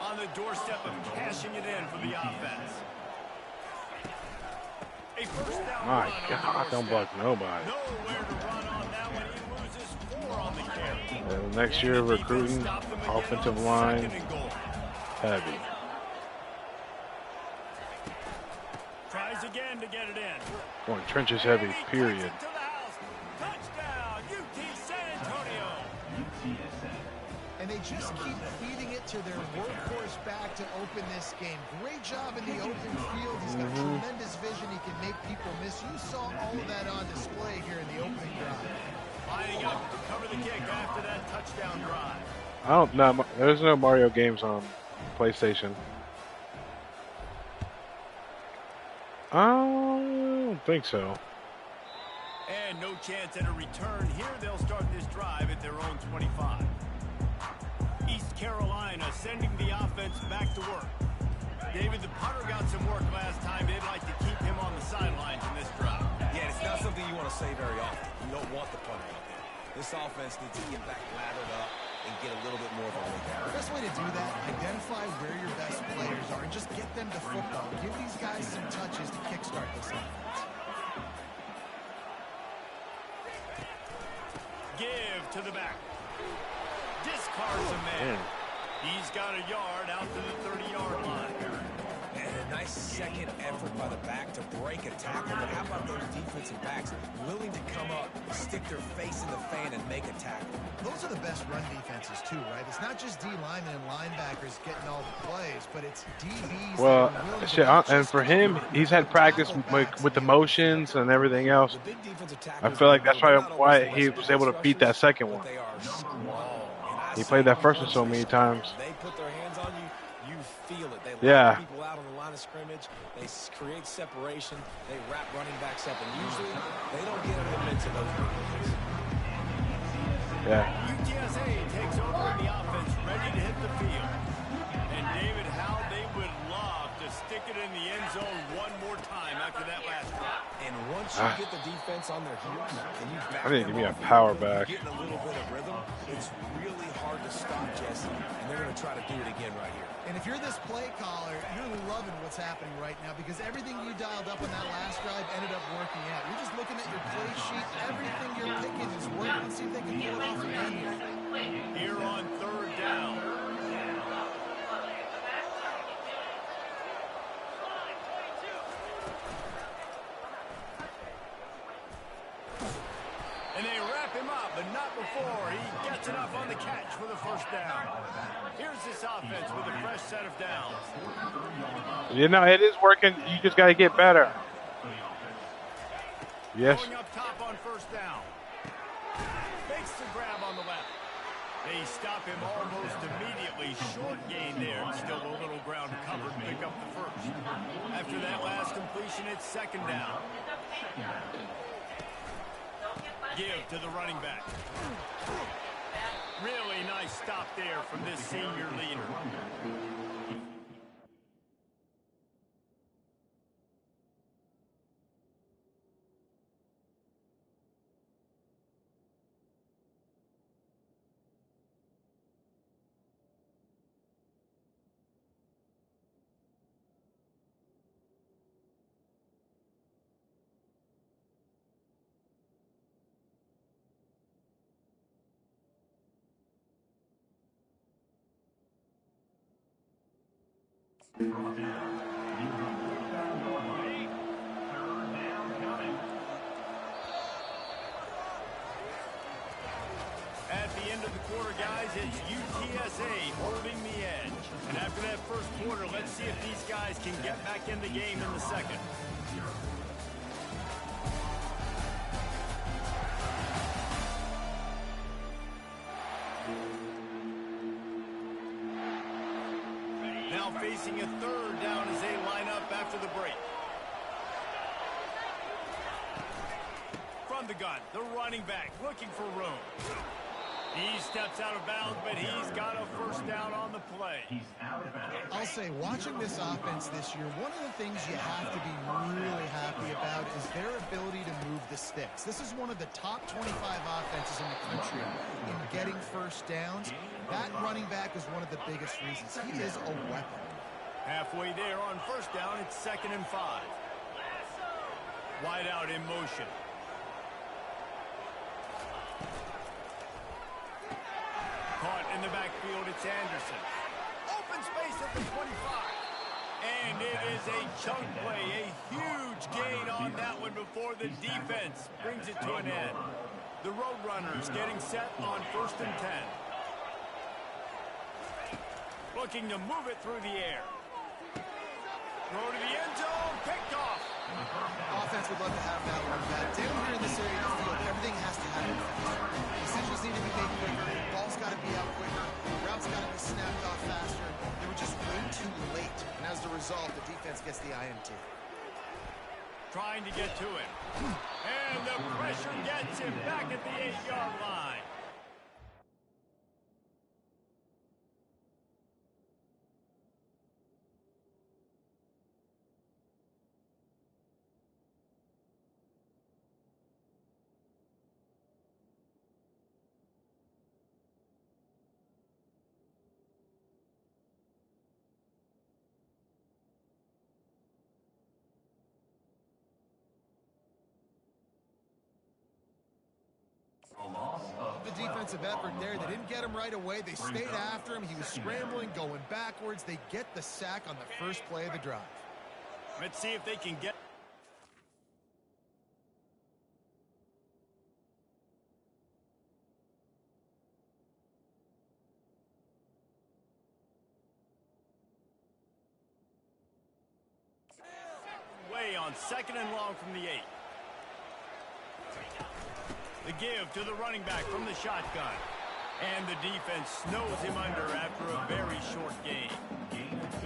On the doorstep of cashing it in for the offense. A first down My run on God, the don't doorstep. block nobody. Nowhere to run on that one. He loses 4 on the carry. Next year, And the recruiting, defense stopped them again offensive on line, second and goal. heavy. Tries again to get it in. Going trenches heavy, And he takes period. it to the house. Touchdown, UT San Antonio. UTSA. And they just keep feeding it to their workhorse back to open this game. Great job in the open field. He's got tremendous vision. He can make people miss. You saw all of that on display here in the opening drive. Lining up to cover the kick after that touchdown drive. I don't know. There's no Mario games on PlayStation. I don't think so. And no chance at a return here. They'll start this drive at their own 25. East Carolina sending the offense back to work. David, the punter got some work last time. They'd like to keep him on the sidelines in this drive. Yeah, it's not something you want to say very often. You don't want the punter out there. This offense needs to get back lathered up and get a little bit more of a look at it. The best way to do that, identify where your best players are and just get them to football. Give these guys some touches to kickstart this offense. Give to the back. Discards a man. He's got a yard out to the 30-yard line. And a nice second effort by the back to break a tackle. But how about those defensive backs willing to come up, stick their face in the fan, and make a tackle? Those are the best run defenses too, right? It's not just D linemen and linebackers getting all the plays, but it's DBs. Well, that are willing to shit, not and just for cover him, he's had practice with the motions and everything else. The big defensive I tackles feel like that's are why not always the he best was able to pass beat that rushers, second but one. they are small. And I He see played that it first one once so they many stop. times. They put their hands on you, you feel it. They Yeah. lock people out on the line of scrimmage. They create separation. They wrap running backs up, and usually they don't get in the midst of those big plays. Yeah. UTSA takes over in the offense, ready to hit the field. And David, how they would love to stick it in the end zone one more time after that last drive. And once you get the defense on their heels, and you back I need to them give me a up, power you're back. getting a little bit of rhythm, it's really hard to stop Jesse, and they're going to try to do it again right here. And if you're this play caller, you're loving what's happening right now because everything you dialed up on that last drive ended up working out. You're just looking at your play sheet. Everything you're picking is working. Let's see if they can pull it off again here. Here on third down. And they wrap him up, but not before he gets enough on the catch for the first down. Here's this offense with a fresh set of downs. You know, it is working. You just got to get better. Yes. Going up top on first down. Makes the grab on the left. They stop him almost immediately. Short gain there. Still a little ground covered. Pick up the first. After that last completion, it's second down. Give to the running back. Really nice stop there from this senior leader. At the end of the quarter, guys, it's UTSA holding the edge. And after that first quarter, let's see if these guys can get back in the game in the second. facing a third down as they line up after the break. From the gun, the running back looking for room. He steps out of bounds, but he's got a first down on the play. I'll say, watching this offense this year, one of the things you have to be really happy about is their ability to move the sticks. This is one of the top 25 offenses in the country in getting first downs. That running back is one of the biggest reasons. He is a weapon. Halfway there on first down, it's 2nd and 5. Wide out in motion. Caught in the backfield, it's Anderson. Open space at the 25. And it is a chunk play, a huge gain on that one before the defense brings it to an end. The Roadrunners getting set on 1st and 10. Looking to move it through the air. Throw to the end zone, picked off. Offense would love to have that one back. Down here in this area of the field, everything has to happen faster. Decisions need to be made quicker. Ball's got to be out quicker. Routes got to be snapped off faster. They were just way too late. And as a result, the defense gets the INT. Trying to get to him. And the pressure gets him back at the 8-yard line. The defensive effort there, they didn't get him right away. They stayed after him. He was scrambling, going backwards. They get the sack on the first play of the drive. Let's see if they can get... Way on 2nd and long from the 8. The give to the running back from the shotgun. And the defense snows him under after a very short game.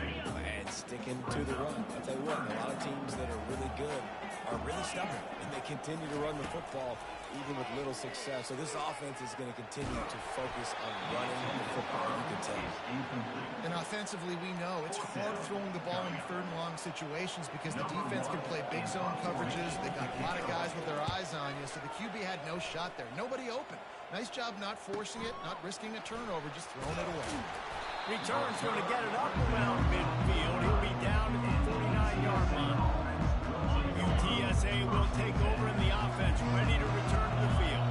And sticking to the run. I'll tell you what, a lot of teams that are really good are really stubborn. And they continue to run the football even with little success. So this offense is going to continue to focus on running the football, you can tell. And offensively, we know it's hard throwing the ball in 3rd and long situations because the defense can play big zone coverages. They got a lot of guys with their eyes on you, so the QB had no shot there. Nobody open. Nice job not forcing it, not risking a turnover, just throwing it away. Return's going to get it up around midfield. He'll be down at the 49-yard line. UTSA will take over in the offense, ready to return to the field.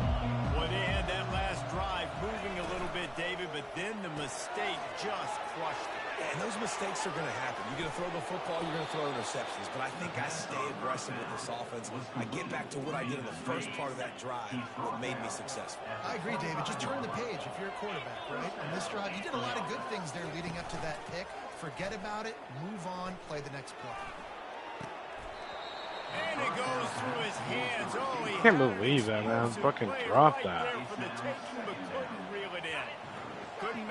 Boy, they had that last drive moving a little bit, David, but then the mistake just crushed it. And those mistakes are going to happen. You're going to throw the football, you're going to throw interceptions. But I think I stay aggressive with this offense. I get back to what I did in the first part of that drive that made me successful. I agree, David. Just turn the page if you're a quarterback, right? On this drive, you did a lot of good things there leading up to that pick. Forget about it, move on, play the next play. And it goes through his hands. Oh, he Can't believe that, man. Fucking dropped that.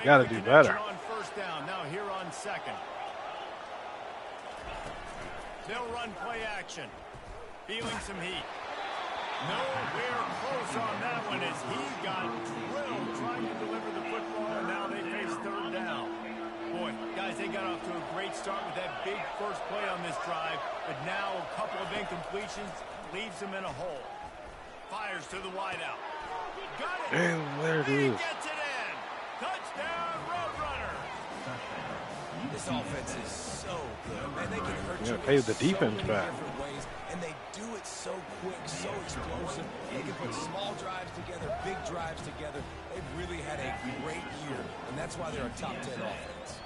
Gotta do better. On first down. Now here on 2nd. They'll run play action. Feeling some heat. Nowhere close on that one as he got drilled trying to deliver the football, and now they face 3rd down. Boy, guys, they got off to a great start with that big first play on this drive, but now a couple of incompletions leaves them in a hole. Fires to the wideout. Got it. And there it is. Gets it in. Touchdown, Roadrunners. This offense is so good, man. They can hurt you pay the in defense so many back. different ways, and they do it so quick, so explosive. They can put small drives together, big drives together. They've really had a great year, and that's why they're a top 10 offense.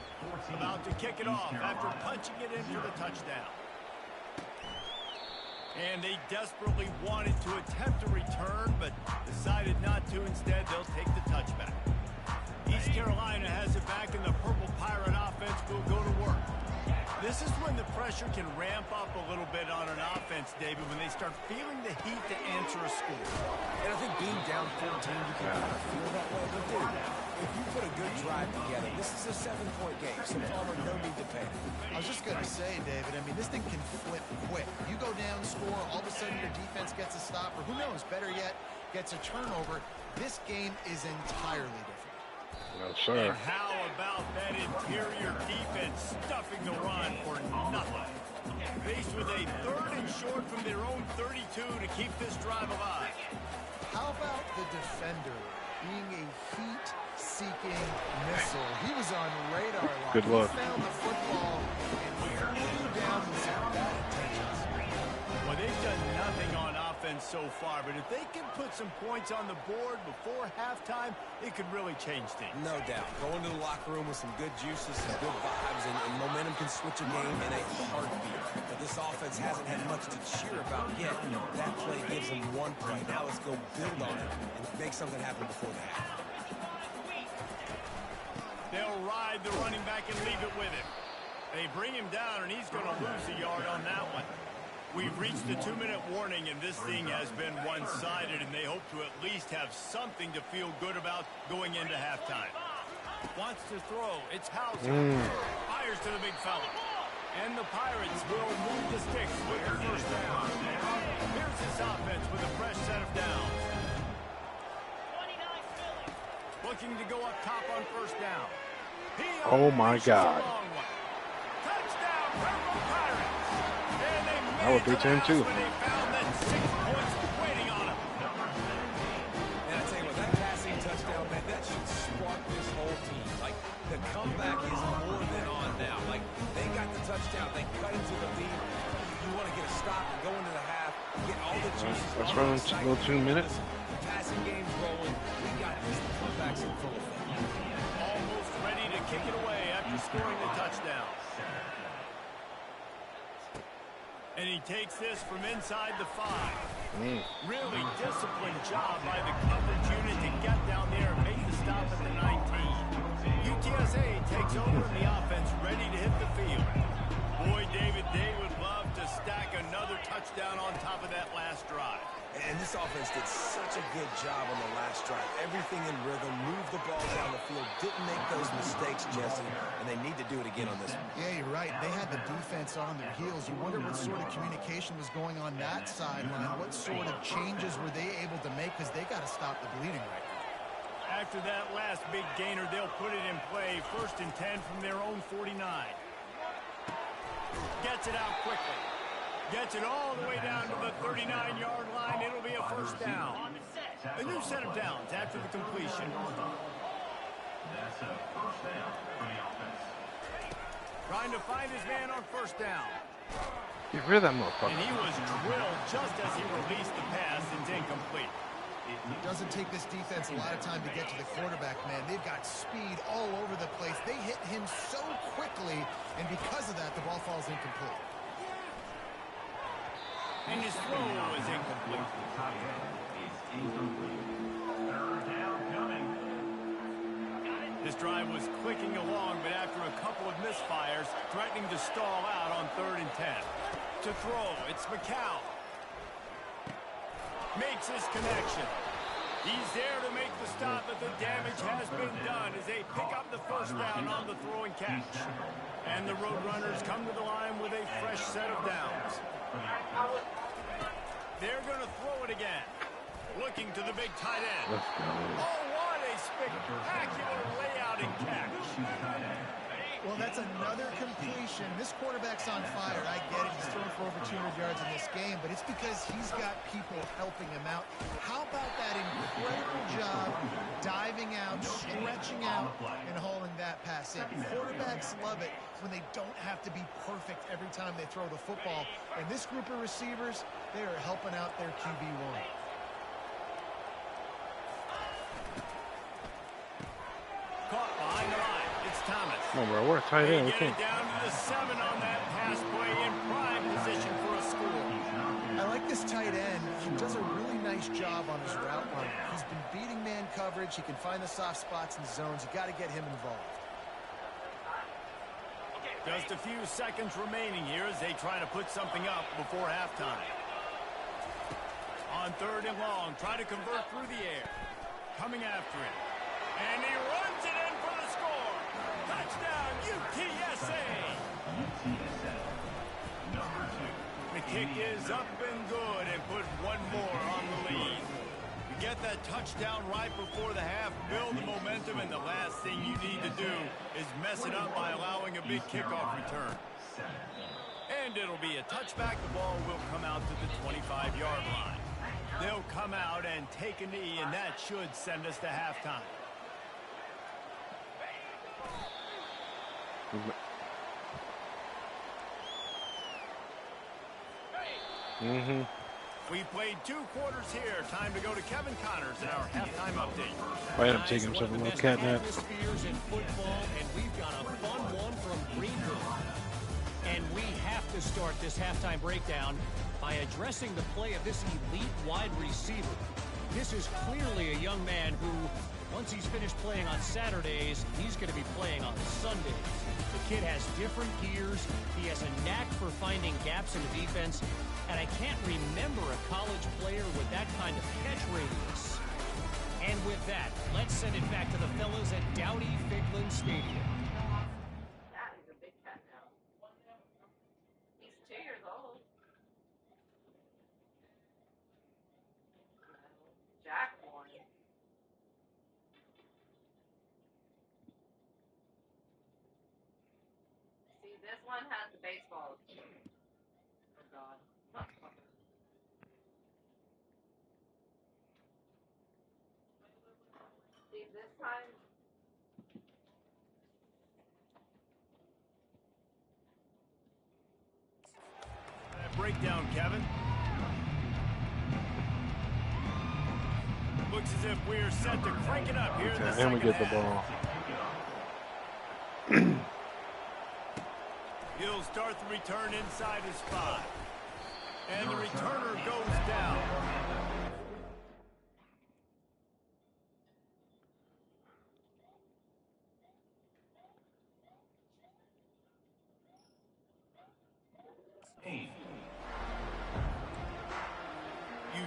About to kick it off after punching it in for the touchdown. And they desperately wanted to attempt a return, but decided not to. Instead, they'll take the touchback. East Carolina has it back, and the Purple Pirate offense will go to work. This is when the pressure can ramp up a little bit on an offense, David, when they start feeling the heat to answer a score. And I think being down 14, you can kind of feel that way. But, dude, if you put a good drive together, this is a 7-point game, so Palmer, no need to panic. I was just going to say, David, I mean, this thing can flip quick. You go down, score, all of a sudden your defense gets a stop, or who knows, better yet, gets a turnover. This game is entirely different. No, sir. And how about that interior defense stuffing the run for nothing? Faced with a 3rd and short from their own 32 to keep this drive alive. How about the defender being a heat-seeking missile? He was on radar line. Good luck. He found the football and flew down with some bad intentions. Well, they've done nothing on offense so far, but if they can put some points on the board before halftime, it could really change things. No doubt. Go into the locker room with some good juices, some good vibes, and momentum can switch a game in a heartbeat. But this offense hasn't had much to cheer about yet. That play gives them one play. Now let's go build on it and make something happen before the half. They'll ride the running back and leave it with him. They bring him down, and he's going to lose a yard on that one. We've reached the 2-minute warning, and this thing has been one-sided, and they hope to at least have something to feel good about going into halftime. Wants to throw. It's Hauser. Fires to the big fella. And the Pirates will move the sticks with the first down. Here's this offense with a fresh set of downs. Looking to go up top on first down. Oh, my God. Touchdown, Purple Pirates. I would do to him, too. When they found that 6 points waiting on them. And I tell you what, that passing touchdown, man, that should spark this whole team. Like, the comeback is more than on now. Like, they got the touchdown. They cut into the lead. You want to get a stop and go into the half, get all the juices. Let's run a little 2 minutes. The passing game's rolling. We got this. The comeback's in full effect. Almost ready to kick it away after scoring the touchdown. And he takes this from inside the 5. Really disciplined job by the coverage unit to get down there and make the stop at the 19. UTSA takes over in the offense, ready to hit the field. Boy, David, they would love to stack another touchdown on top of that last drive. And this offense did such a good job on the last drive. Everything in rhythm, moved the ball down the field, didn't make those mistakes, Jesse, and they need to do it again on this one. Yeah, you're right. They had the defense on their heels. You wonder what sort of communication was going on that sideline. What sort of changes were they able to make, because they got to stop the bleeding right now. After that last big gainer, they'll put it in play. 1st and 10 from their own 49. Gets it out quickly. Gets it all the way down to the 39-yard line. It'll be a first down. A new set of downs after the completion. That's a first down for the offense. Trying to find his man on first down. Get rid of that motherfucker. And he was drilled just as he released the pass. It's incomplete. It doesn't take this defense a lot of time to get to the quarterback, man. They've got speed all over the place. They hit him so quickly, and because of that, the ball falls incomplete. And his throw was incomplete. This drive was clicking along, but after a couple of misfires, threatening to stall out on 3rd and 10. To throw, it's McCown. Makes his connection. He's there to make the stop, but the damage has been done as they pick up the first down on the throw and catch. And the Roadrunners come to the line with a fresh set of downs. They're going to throw it again. Looking to the big tight end. Oh, what a spectacular layout and catch. Well, that's another completion. This quarterback's on fire. I get it. He's thrown for over 200 yards in this game, but it's because he's got people helping him out. How about that incredible job diving out, stretching out, and hauling that pass in? Quarterbacks love it when they don't have to be perfect every time they throw the football. And this group of receivers, they are helping out their QB1. Caught behind the line. It's Thomas. Come on, bro. We're a tight end. We Get can't. it down to the 7 on that pass play in prime position for a score. I like this tight end. He does a really nice job on his route running. He's been beating man coverage. He can find the soft spots and zones. You got to get him involved. Just a few seconds remaining here as they try to put something up before halftime. On 3rd and long, try to convert through the air. Coming after it. And he runs it in for the score. Touchdown, UTSA. UTSA. Number 2. The kick is up and good and put one more on the lead. You get that touchdown right before the half, build the momentum, and the last thing you need to do is mess it up by allowing a big kickoff return. And it'll be a touchback. The ball will come out to the 25-yard line. They'll come out and take a knee, and that should send us to halftime. We played 2 quarters here. Time to go to Kevin Connors in our halftime update. I end up taking himself a little cat nap. In football, and we've got a fun one from Greenville. And we have to start this halftime breakdown by addressing the play of this elite wide receiver. This is clearly a young man who, once he's finished playing on Saturdays, he's going to be playing on Sundays. The kid has different gears. He has a knack for finding gaps in the defense. And I can't remember a college player with that kind of catch radius. And with that, let's send it back to the fellas at Dowdy-Ficklen Stadium. That is a big cat now. He's 2 years old. Jack won. See, this one has the baseball. Oh, God. See, this time. Breakdown, Kevin. Looks as if we're set to crank it up here in the And second we get the half. ball. He'll start the return inside his 5. And the returner goes down.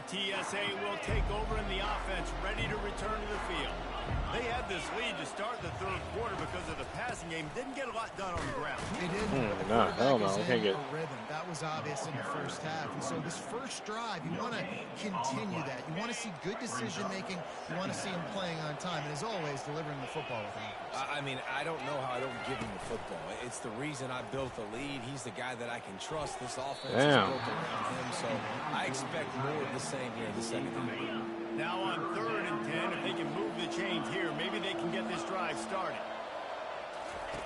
UTSA will take over in the offense, ready to return to the field. They had this lead to start the 3rd quarter because of the passing game. Didn't get a lot done on the ground. They didn't. The No, hell no. quarterback We is can't in get. a rhythm. That was obvious in the first half. And so this first drive, you want to continue that. You want to see good decision making. You want to see him playing on time. And as always, delivering the football with accuracy. I mean, I don't know how I don't give him the football. It's the reason I built the lead. He's the guy that I can trust. This offense is built around him, so I expect more of the same here in the second half. Now on 3rd and 10, if they can move the chains here, maybe they can get this drive started.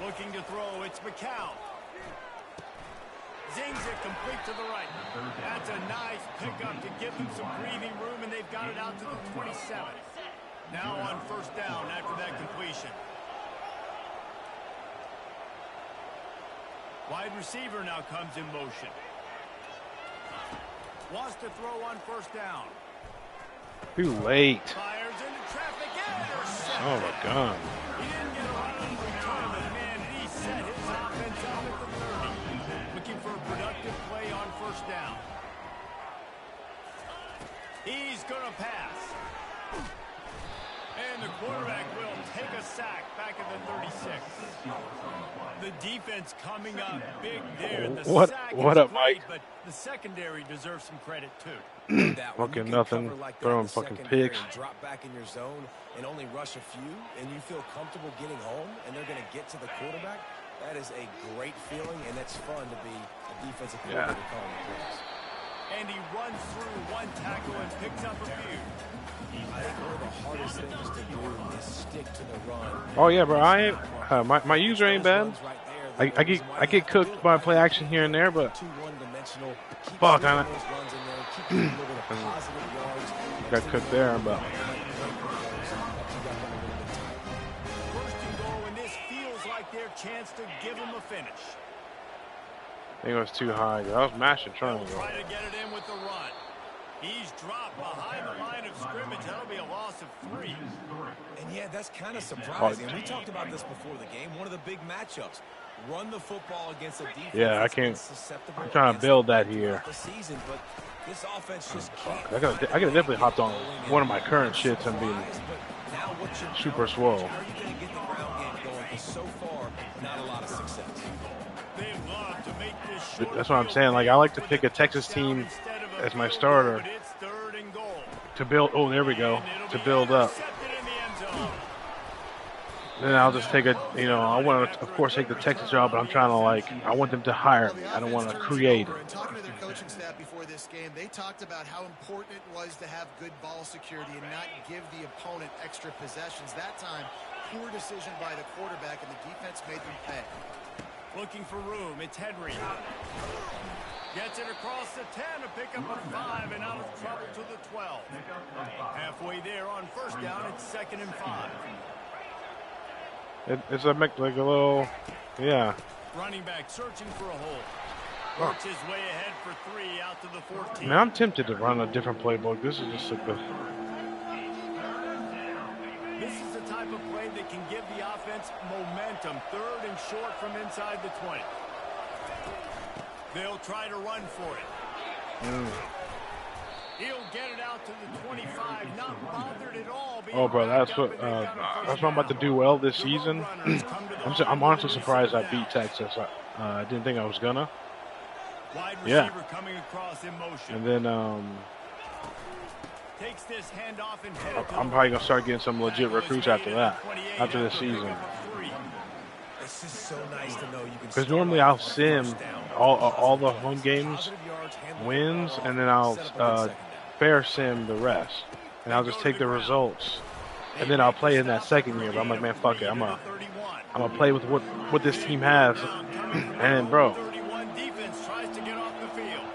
Looking to throw, it's McCown. Zings it complete to the right. That's a nice pickup to give them some breathing room, and they've got it out to the 27. Now on 1st down after that completion. Wide receiver now comes in motion. Wants to throw on 1st down. Too late. Fires into traffic. Oh my God. He didn't get a lot of return, but man, he set his offense up at the 30. Looking for a productive play on 1st down. He's going to pass. And the quarterback will take a sack back at the 36. The defense coming up big there. The sack What is up, great, Mike? but the secondary deserves some credit too. Fucking nothing. Throwing fucking picks. Drop back in your zone and only rush a few, and you feel comfortable getting home, and they're going to get to the quarterback. That is a great feeling, and it's fun to be a defensive coordinator calling the plays. And he runs through one tackle and picks up a few. I think one of the hardest things to do is stick to the run. Oh yeah, bro. I ain't. My user ain't bad. I get cooked by play action here and there, but fuck, I got cooked there, but. First and goal, and this feels like their chance to give them a finish. I think it was too high. I was mashing trying to go. Try to get it in with the run. He's dropped behind the line of scrimmage. That'll be a loss of 3. And yeah, that's kind of surprising. We talked about this before the game. One of the big matchups. Run the football against a defense. Yeah, I can't. I'm trying to build that here. The season, but this offense just can't. I gotta definitely hopped on one of my current shits and being super swole. How are you going to get the ground game going? Because so far, not a lot of success. They love to make this short. That's what I'm saying. Like, I like to pick a Texas team as my starter to build. Oh, there we go. To build up. Then I'll just take I want to, of course, take the Texas job, but I'm trying to, I want them to hire me. I don't want to create it. Talking to their coaching staff before this game, they talked about how important it was to have good ball security and not give the opponent extra possessions. That time, poor decision by the quarterback, and the defense made them pay. Looking for room. It's Henry. Gets it across the 10 to pick up a 5 and out of trouble to the 12. Halfway there on first down, it's 2nd and 5. It's like a little, yeah. Running back searching for a hole. Works his way ahead for 3 out to the 14. Man, I'm tempted to run a different playbook. This is just like the. This is the type of play that can give the offense momentum. 3rd and short from inside the 20. They'll try to run for it. He'll get it out to the 25, not bothered at all. Oh, bro, that's what I'm about to do well this season. I'm honestly surprised I beat Texas. I didn't think I was gonna. Yeah. And then takes this handoff and I'm probably gonna start getting some legit recruits after that, after this season. It's just so nice to know you can. Because normally I'll sim all the home games wins, and then I'll fair sim the rest, and I'll just take the results, and then I'll play in that second year. But I'm like, man, fuck it, I'm gonna play with what this team has, and then, bro. Defense tries to get off the field.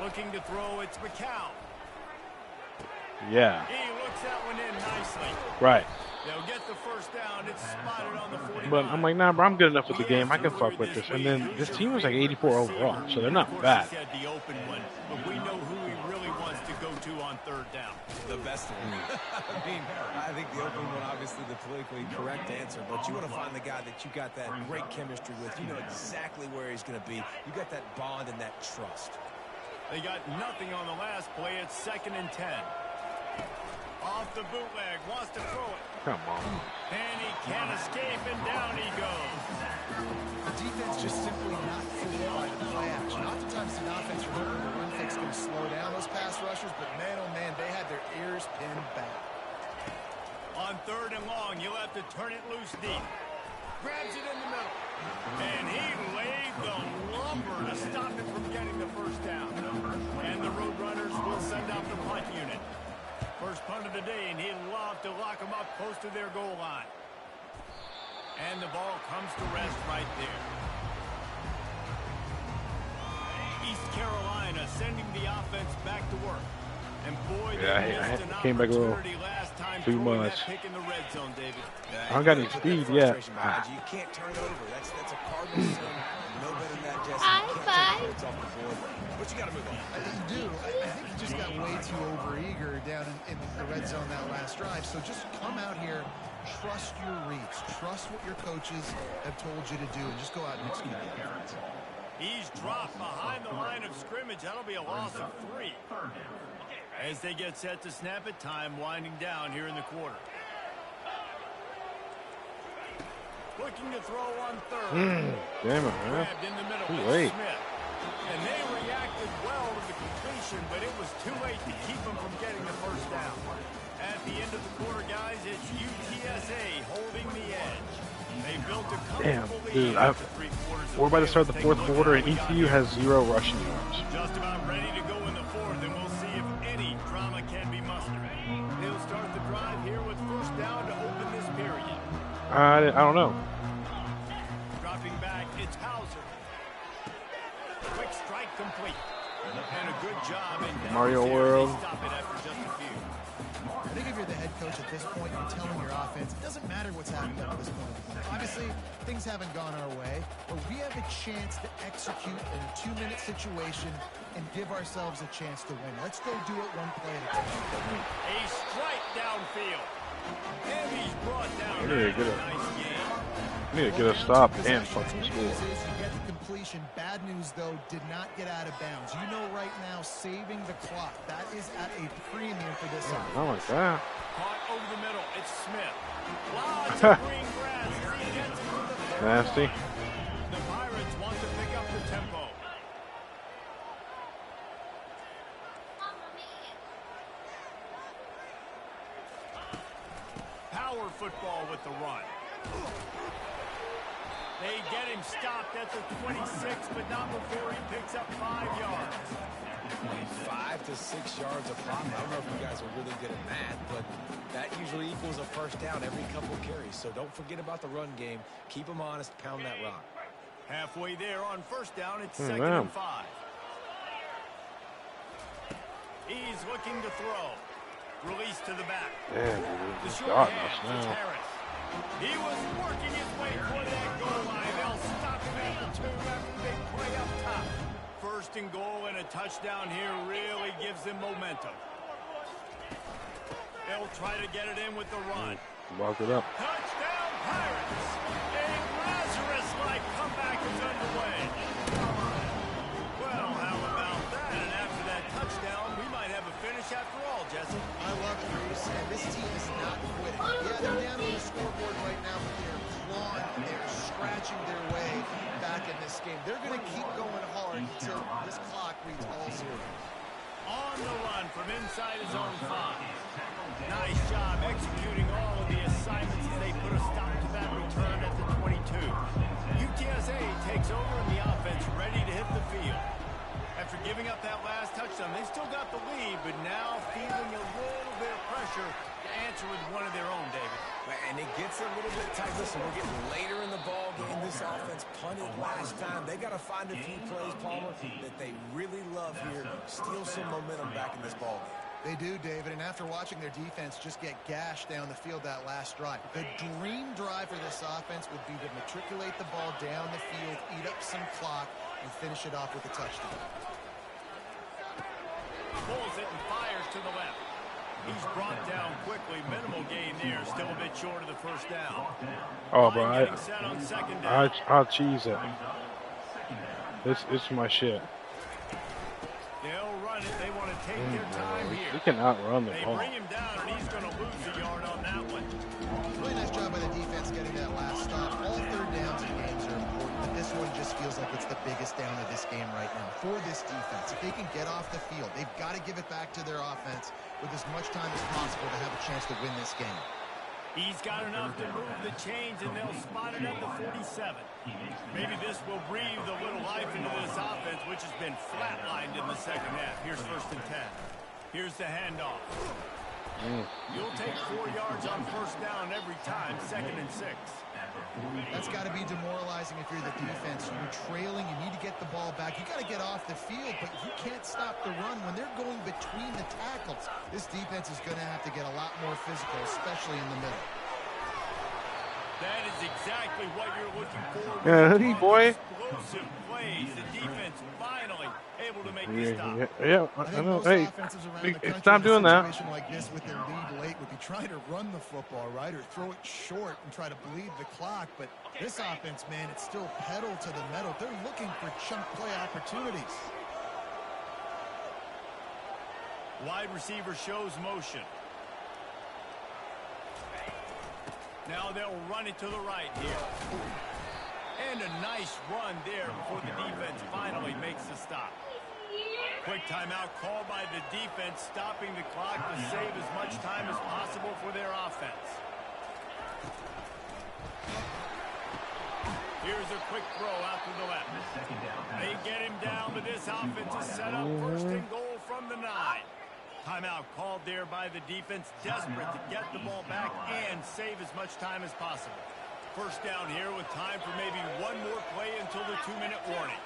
Looking to throw, it's McCown. Yeah. He looks that one in nicely. Right. They'll get the first down. It's spotted on the 49. But I'm like, nah, bro, I'm good enough with the game. I can fuck with this. And then this team was like 84 overall, so they're not bad. The open one, but we know who he really wants to go to on 3rd down. The best one. I think the open one, obviously the politically correct answer, but you want to find the guy that you got that great chemistry with. You know exactly where he's going to be. You got that bond and that trust. They got nothing on the last play. It's 2nd and 10. Off the bootleg, wants to throw it. Come on. And he can't escape, and down he goes. The defense just simply not fooled by the play action. Oftentimes the offense, remember, the run fake's going to slow down those pass rushers, but man, oh man, they had their ears pinned back. On 3rd and long, you'll have to turn it loose deep. Grabs it in the middle. And he laid the lumber to stop it from getting the first down. And the Roadrunners will send out the punt unit. First punt of the day, and he'd love to lock them up close to their goal line. And the ball comes to rest right there. East Carolina sending the offense back to work. And boy, yeah, I came back a little too much. I don't got any speed yet. You can't turn it over. That's a Cardinal sin. No better than that, Jesse. High You can't five. take it off the board. But you got to move on. You do. I think he just got way too overeager down in the red zone that last drive. So just come out here, trust your reads, trust what your coaches have told you to do, and just go out and execute it. He's dropped behind the line of scrimmage. That'll be a loss of 3. As they get set to snap it, time winding down here in the quarter. Looking to throw on 3rd. Damn it, man. Grabbed in the middle Too with late. Smith. And they reacted well to the completion, but it was too late to keep them from getting the first down. At the end of the quarter, guys, it's UTSA holding the edge. They built a comfortable lead after 3 quarters. We're about to start the 4th quarter, and ECU has 0 rushing yards. Just about ready to go in the 4th, and we'll see if any drama can be mustered. They'll start the drive here with first down to open this period. I don't know. Dropping back, it's Hauser. Quick strike complete. And a good job in Mario World. Stop it after just a few. I think if you're the head coach at this point, you're telling your offense, it doesn't matter what's happened up to this point. Obviously, things haven't gone our way, but we have a chance to execute in a 2-minute situation and give ourselves a chance to win. Let's go do it one play at a time. A strike downfield. And he's brought down. We need to get Nice game. We need to get a stop and fucking Good score. news is you get the completion. Bad news, though, did not get out of bounds. You know right now, saving the clock, that is at a premium for this offense. Not like that. Caught over the middle. It's Smith. Lots of green grass. He gets it for the third Nasty. down. The Pirates want to pick up the tempo. Power football with the run. They get him stopped at the 26, but not before he picks up 5 yards. 5 to 6 yards a pop. I don't know if you guys are really good at that, but that usually equals a first down every couple of carries. So don't forget about the run game. Keep them honest. Pound that rock. Halfway there on first down. It's Oh, 2nd man. and 5. He's looking to throw. Release to the back. Damn, dude. The It's short got hand us to now. Harris. He was working his way toward that goal line. They'll stop him at the 2 after the big play up top. First and goal and a touchdown here really gives them momentum. They'll try to get it in with the run. Lock it up. Touchdown Pirates! A Lazarus-like comeback is underway. Well, how about that? And after that touchdown, we might have a finish after all, Jesse. I love it, Reese, and this team is not quitting. Yeah, they're down on the scoreboard right now, but they're clawing, they're scratching their way back in this game. They're going to keep going hard until this clock reads all zero. On the run from inside his own 5. Nice job executing all of the assignments as they put a stop to that return at the 22. UTSA takes over in the offense, ready to hit the field. After giving up that last touchdown, they still got the lead, but now feeling a little bit of pressure to answer with one of their own, David. And it gets a little bit tight. Listen, we're getting later in the ball game. This offense punted last time. They got to find a few plays, Palmer, that they really love here. Steal some momentum back in this ball game. They do, David, and after watching their defense just get gashed down the field that last drive, the dream drive for this offense would be to matriculate the ball down the field, eat up some clock, and finish it off with a touchdown. Pulls it and fires to the left. He's brought down quickly. Minimal gain there. Still a bit short of the first down. Oh, bro, Line getting set on second down. I'll cheese it. It's my shit. They'll run it. They want to take their time here. We can outrun the They ball. bring him down, and he's going to lose a yard on that one. Really nice job by the defense getting that last stop. All third downs in games are important, but this one just feels like it's the biggest down of this game right now for this defense. If they can get off the field, they've got to give it back to their offense with as much time as possible to have a chance to win this game. He's got enough to move the chains, and they'll spot it at the 47. Maybe this will breathe a little life into this offense, which has been flatlined in the second half. Here's 1st and 10. Here's the handoff. You'll take 4 yards on first down every time, 2nd and 6. That's got to be demoralizing if you're the defense. You're trailing, you need to get the ball back. You got to get off the field, but you can't stop the run when they're going between the tackles. This defense is going to have to get a lot more physical, especially in the middle. That is exactly what you're looking for. Yeah, hoodie boy. Explosive plays. The defense finally able to make the stop. Yeah, I I think know. most Hey, offenses around the country stop in a doing that. situation like this with their lead late would be trying to run the football, right, or throw it short and try to bleed the clock. But this offense, man, it's still pedal to the metal. They're looking for chunk play opportunities. Wide receiver shows motion. Now they'll run it to the right here. And a nice run there before the defense finally makes the stop. Quick timeout called by the defense, stopping the clock to save as much time as possible for their offense. Here's a quick throw out to the left. They get him down, but this offense is set up 1st and goal from the 9. Timeout called there by the defense, desperate to get the ball back and save as much time as possible. First down here with time for maybe one more play until the 2-minute warning.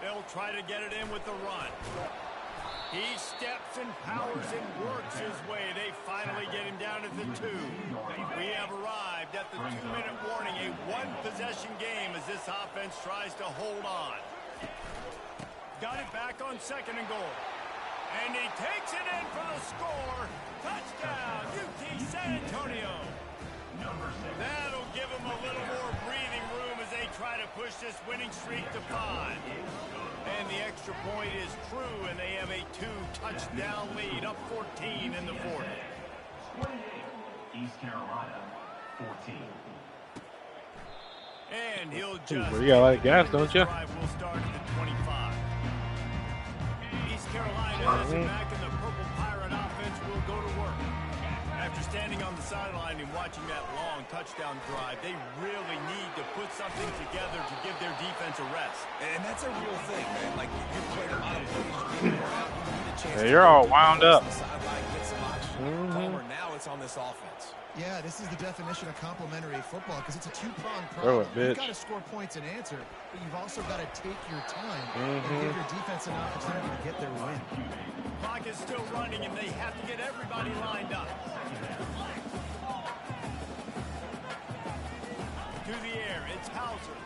They'll try to get it in with the run. He steps and powers and works his way. They finally get him down at the 2. We have arrived at the 2-minute warning, a one-possession game as this offense tries to hold on. Got it back on 2nd and goal. And he takes it in for the score. Touchdown, UT San Antonio. That'll give them a little more breathing room as they try to push this winning streak to 5. And the extra point is true, and they have a 2-touchdown lead, up 14 in the 4th. 28, East Carolina, 14. And he'll just... Well, you got a lot of gas, don't you? We'll start at the 25. East Carolina has it back, and the Purple Pirate offense will go to work. After standing on the sideline and watching that long touchdown drive, they really need to put something together to give their defense a rest. And that's a real thing, man. Like, you played a lot of plays. You need a chance Yeah, you're all wound up. Palmer, now it's on this offense. Yeah, this is the definition of complementary football because it's a two-pronged Throw problem. it, bitch. You've got to score points and answer, but you've also got to take your time and give your defense an opportunity to get their win. Clock is still running, and they have to get everybody lined up. To the air, it's Hauser.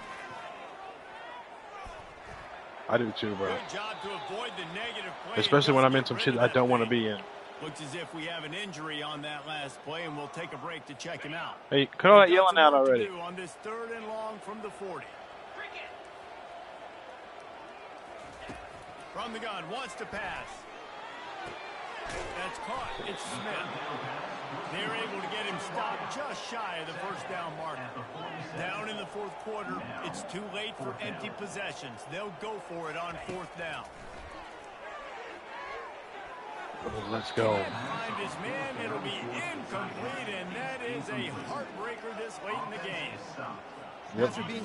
I do too, bro. Good job to avoid the negative play. Especially when I'm in some shit I don't want to be in. Looks as if we have an injury on that last play, and we'll take a break to check him out. Hey, cut all that yelling out already. On this 3rd and long from the 40. From the gun, wants to pass. That's caught. It's Smith. They're able to get him stopped just shy of the first down marker. Down in the 4th quarter, it's too late for empty possessions. They'll go for it on 4th down. Let's go. Find his man. It'll be incomplete, and that is a heartbreaker this late in the game. Yep. After being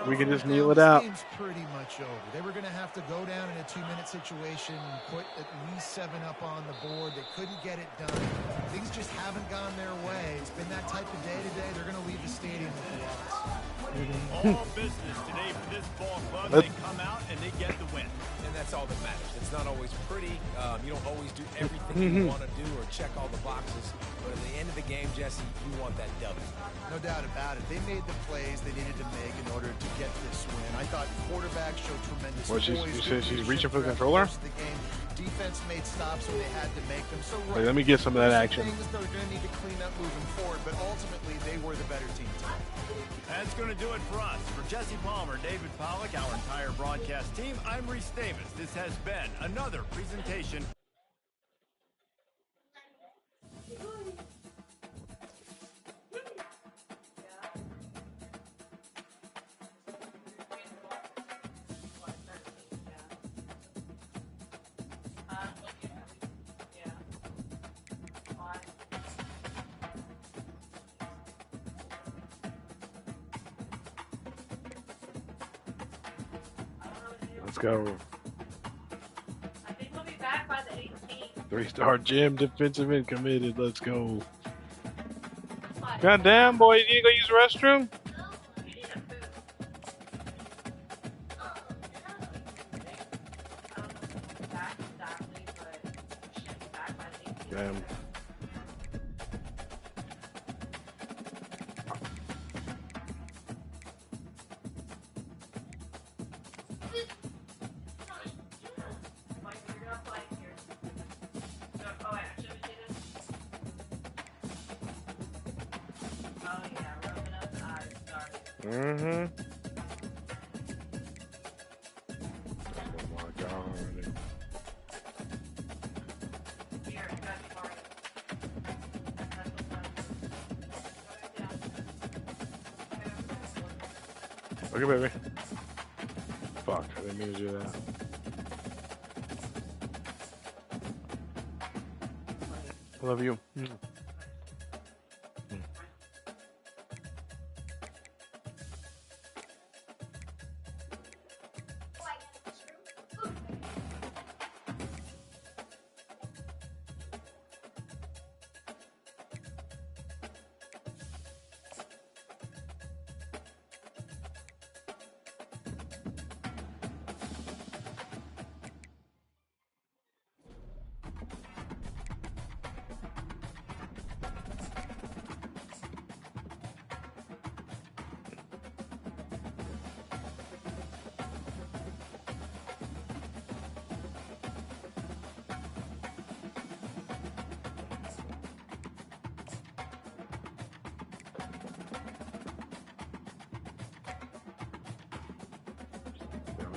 We can just kneel it this out. game's pretty much over. They were going to have to go down in a 2-minute situation, put at least 7 up on the board. They couldn't get it done. Things just haven't gone their way. It's been that type of day today. They're going to leave the stadium with a loss. All business today for this ball club. They come out and they get the win. And that's all that matters. It's not always pretty. You don't always do everything you want to do or check all the boxes. But at the end of the game, Jesse, you want that W. No doubt about it. They made the plays they needed to make in order to get this win. I thought quarterback showed tremendous What, poise. you said she's Good reaching for the leadership controller? throughout the course of the game. Defense made stops when they had to make them. So Hey, let me get some of that action. Things they're going to need to clean up moving forward, but ultimately they were the better team today. That's going to do it for us. For Jesse Palmer, David Pollack, our entire broadcast team, I'm Reese Davis. This has been another presentation. Let's go. I think we'll be back by the 18th. 3-star gym, defensive end committed. Let's go. God damn, boy. You need to go use the restroom? You need a food. I don't know if we'll be back exactly, but we should be back by the 18th. Damn. Like, you're gonna play here. Oh, wait, should we do this? Oh, yeah, rubbing up the eyes started. Mm-hmm. Oh my God. Here, you gotta be hard. That's what's up. Okay, baby. Fuck, I didn't mean to do that. I love you.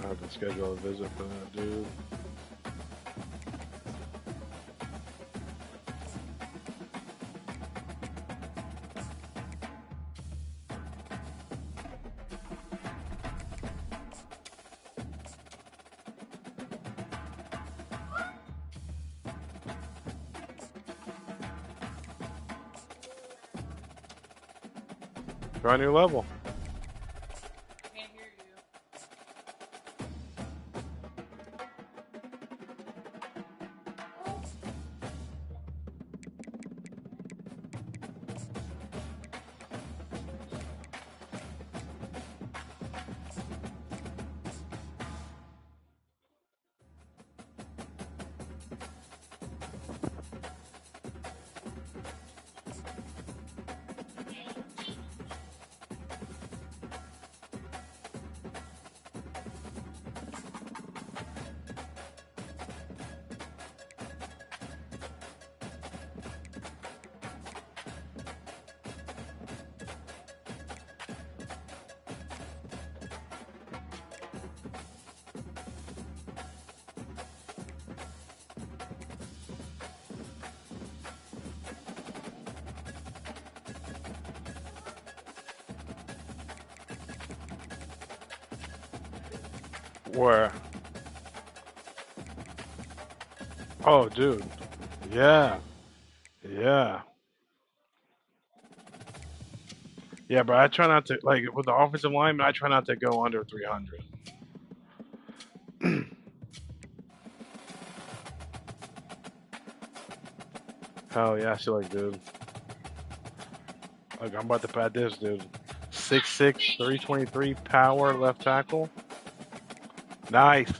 I have to schedule a visit for that dude. Try a new level. Can't hear you. Where? Oh, dude. Yeah. Yeah. Yeah, but I try not to, like, with the offensive lineman, I try not to go under 300. Hell yeah, I feel like, dude. Like, I'm about to pat this, dude. 6'6", 323 power left tackle. Nice.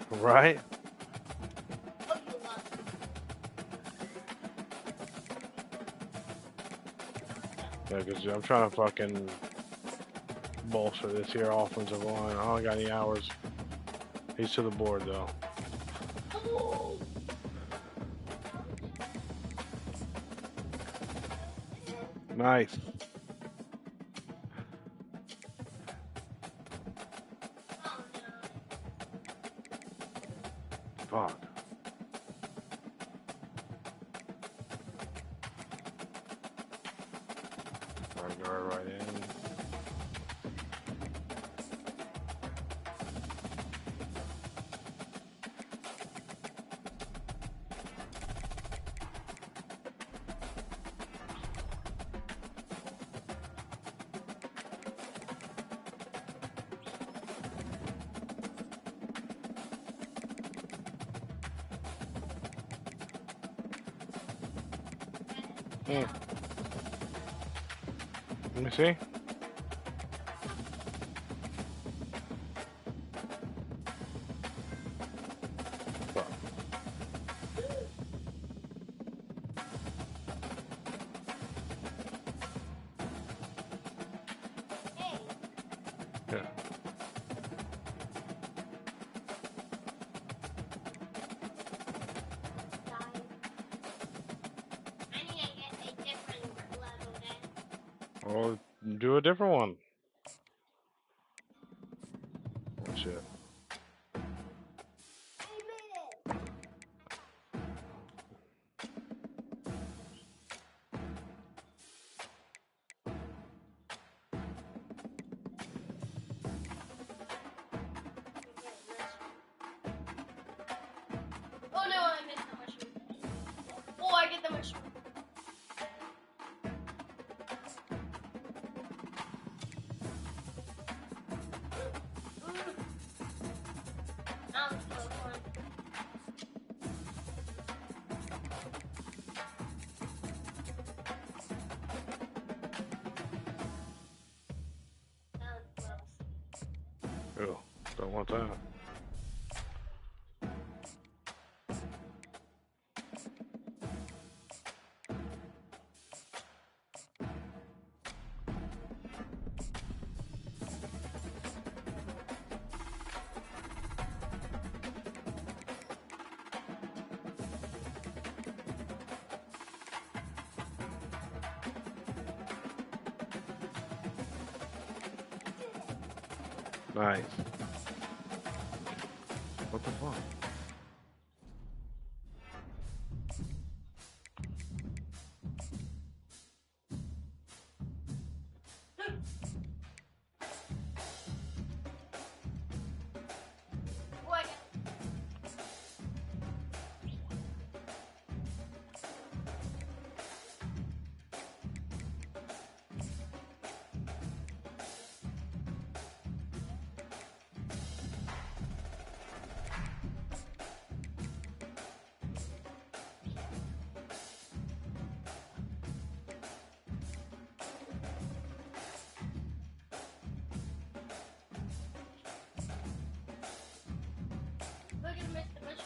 Right? Yeah, because I'm trying to fucking bolster this here offensive line. I don't got any hours. He's to the board, though. Nice. Fuck. Right guard right in. Let me see. Fuck. Yeah. Or do a different one. Oh, shit. Oh no, I missed the mushroom. Oh, I get the mushroom. That was close one. That was close. Ew. Don't want that. Nice. What the fuck? What? Look at Mr. Bishop.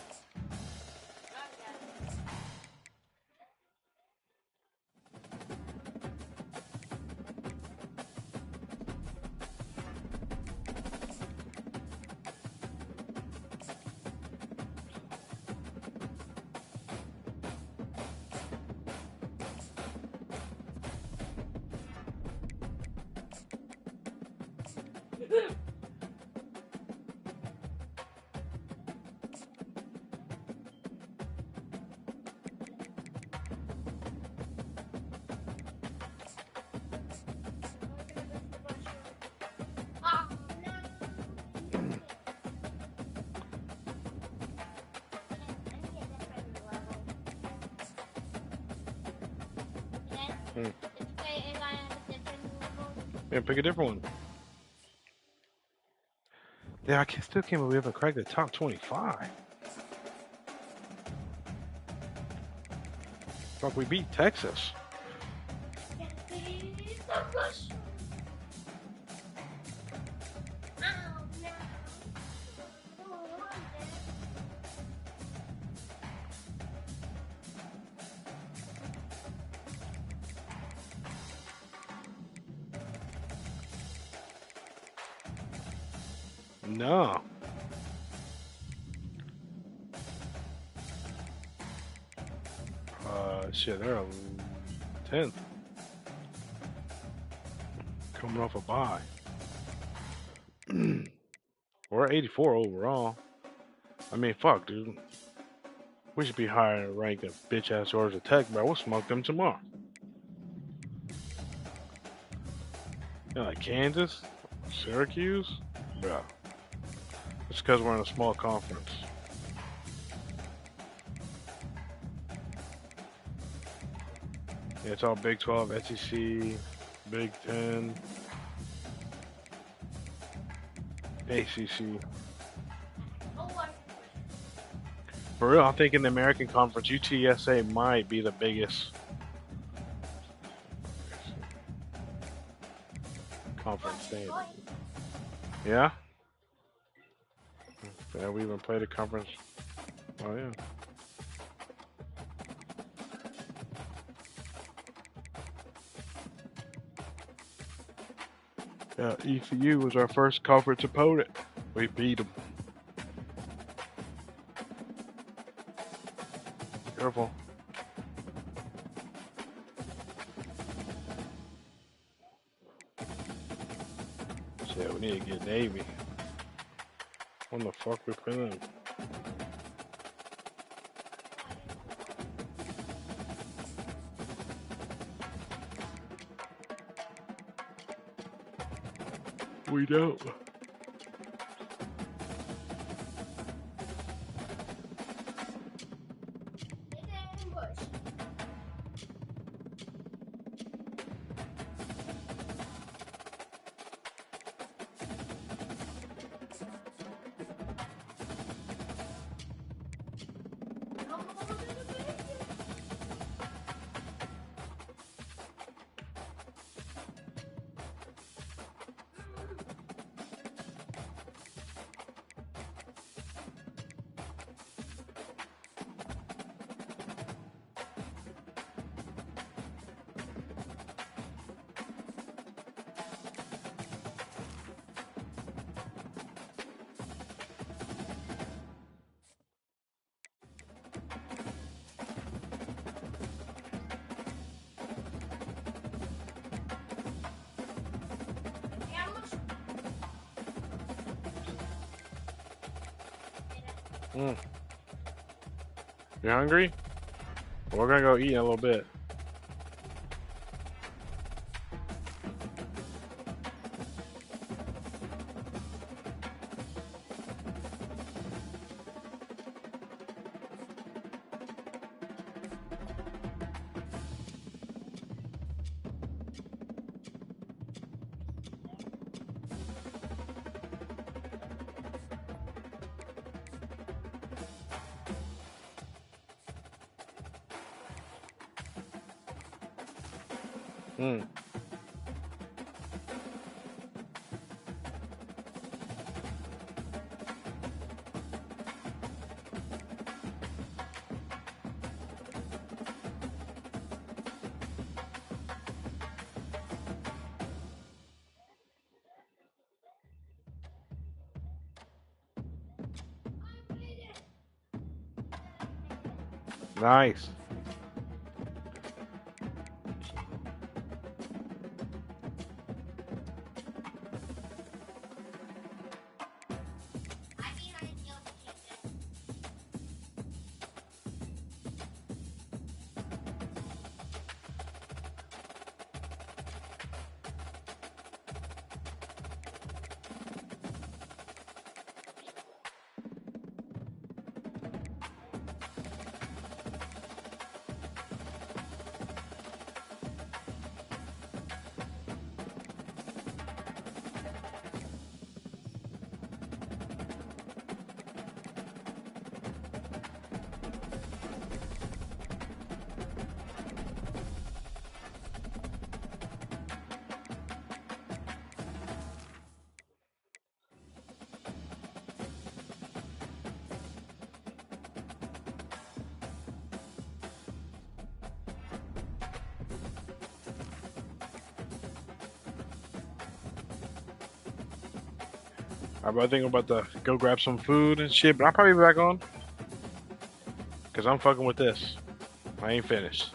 Oh, no. Hmm. It's okay if I have a different level. Yeah, pick a different one. Yeah, still can't believe we haven't cracked the top 25. Fuck, we beat Texas. Yes, please. So push. Oh, no. I don't want that. No. Shit, they're 10th. Coming off a bye. We're 84 overall. I mean, fuck, dude. We should be higher ranked than bitch ass Georgia Tech, bro. We'll smoke them tomorrow. Yeah, like Kansas, Syracuse, bro. It's because we're in a small conference. Yeah, it's all Big 12, SEC, Big 10, ACC. Oh, I For real, I think in the American Conference, UTSA might be the biggest conference standing. Yeah? Yeah, we even played a conference. Oh, yeah. Yeah, ECU was our first conference opponent. We beat them. Careful. Shit, we need to get Navy. When the fuck we play them? We don't. ambush. Mm. You hungry? We're gonna go eat in a little bit. Mm. Nice. I think I'm about to go grab some food and shit, but I'll probably be back on. Cause I'm fucking with this. I ain't finished.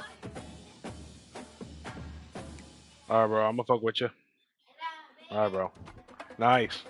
Alright, bro. I'm gonna fuck with you. Alright, bro. Nice.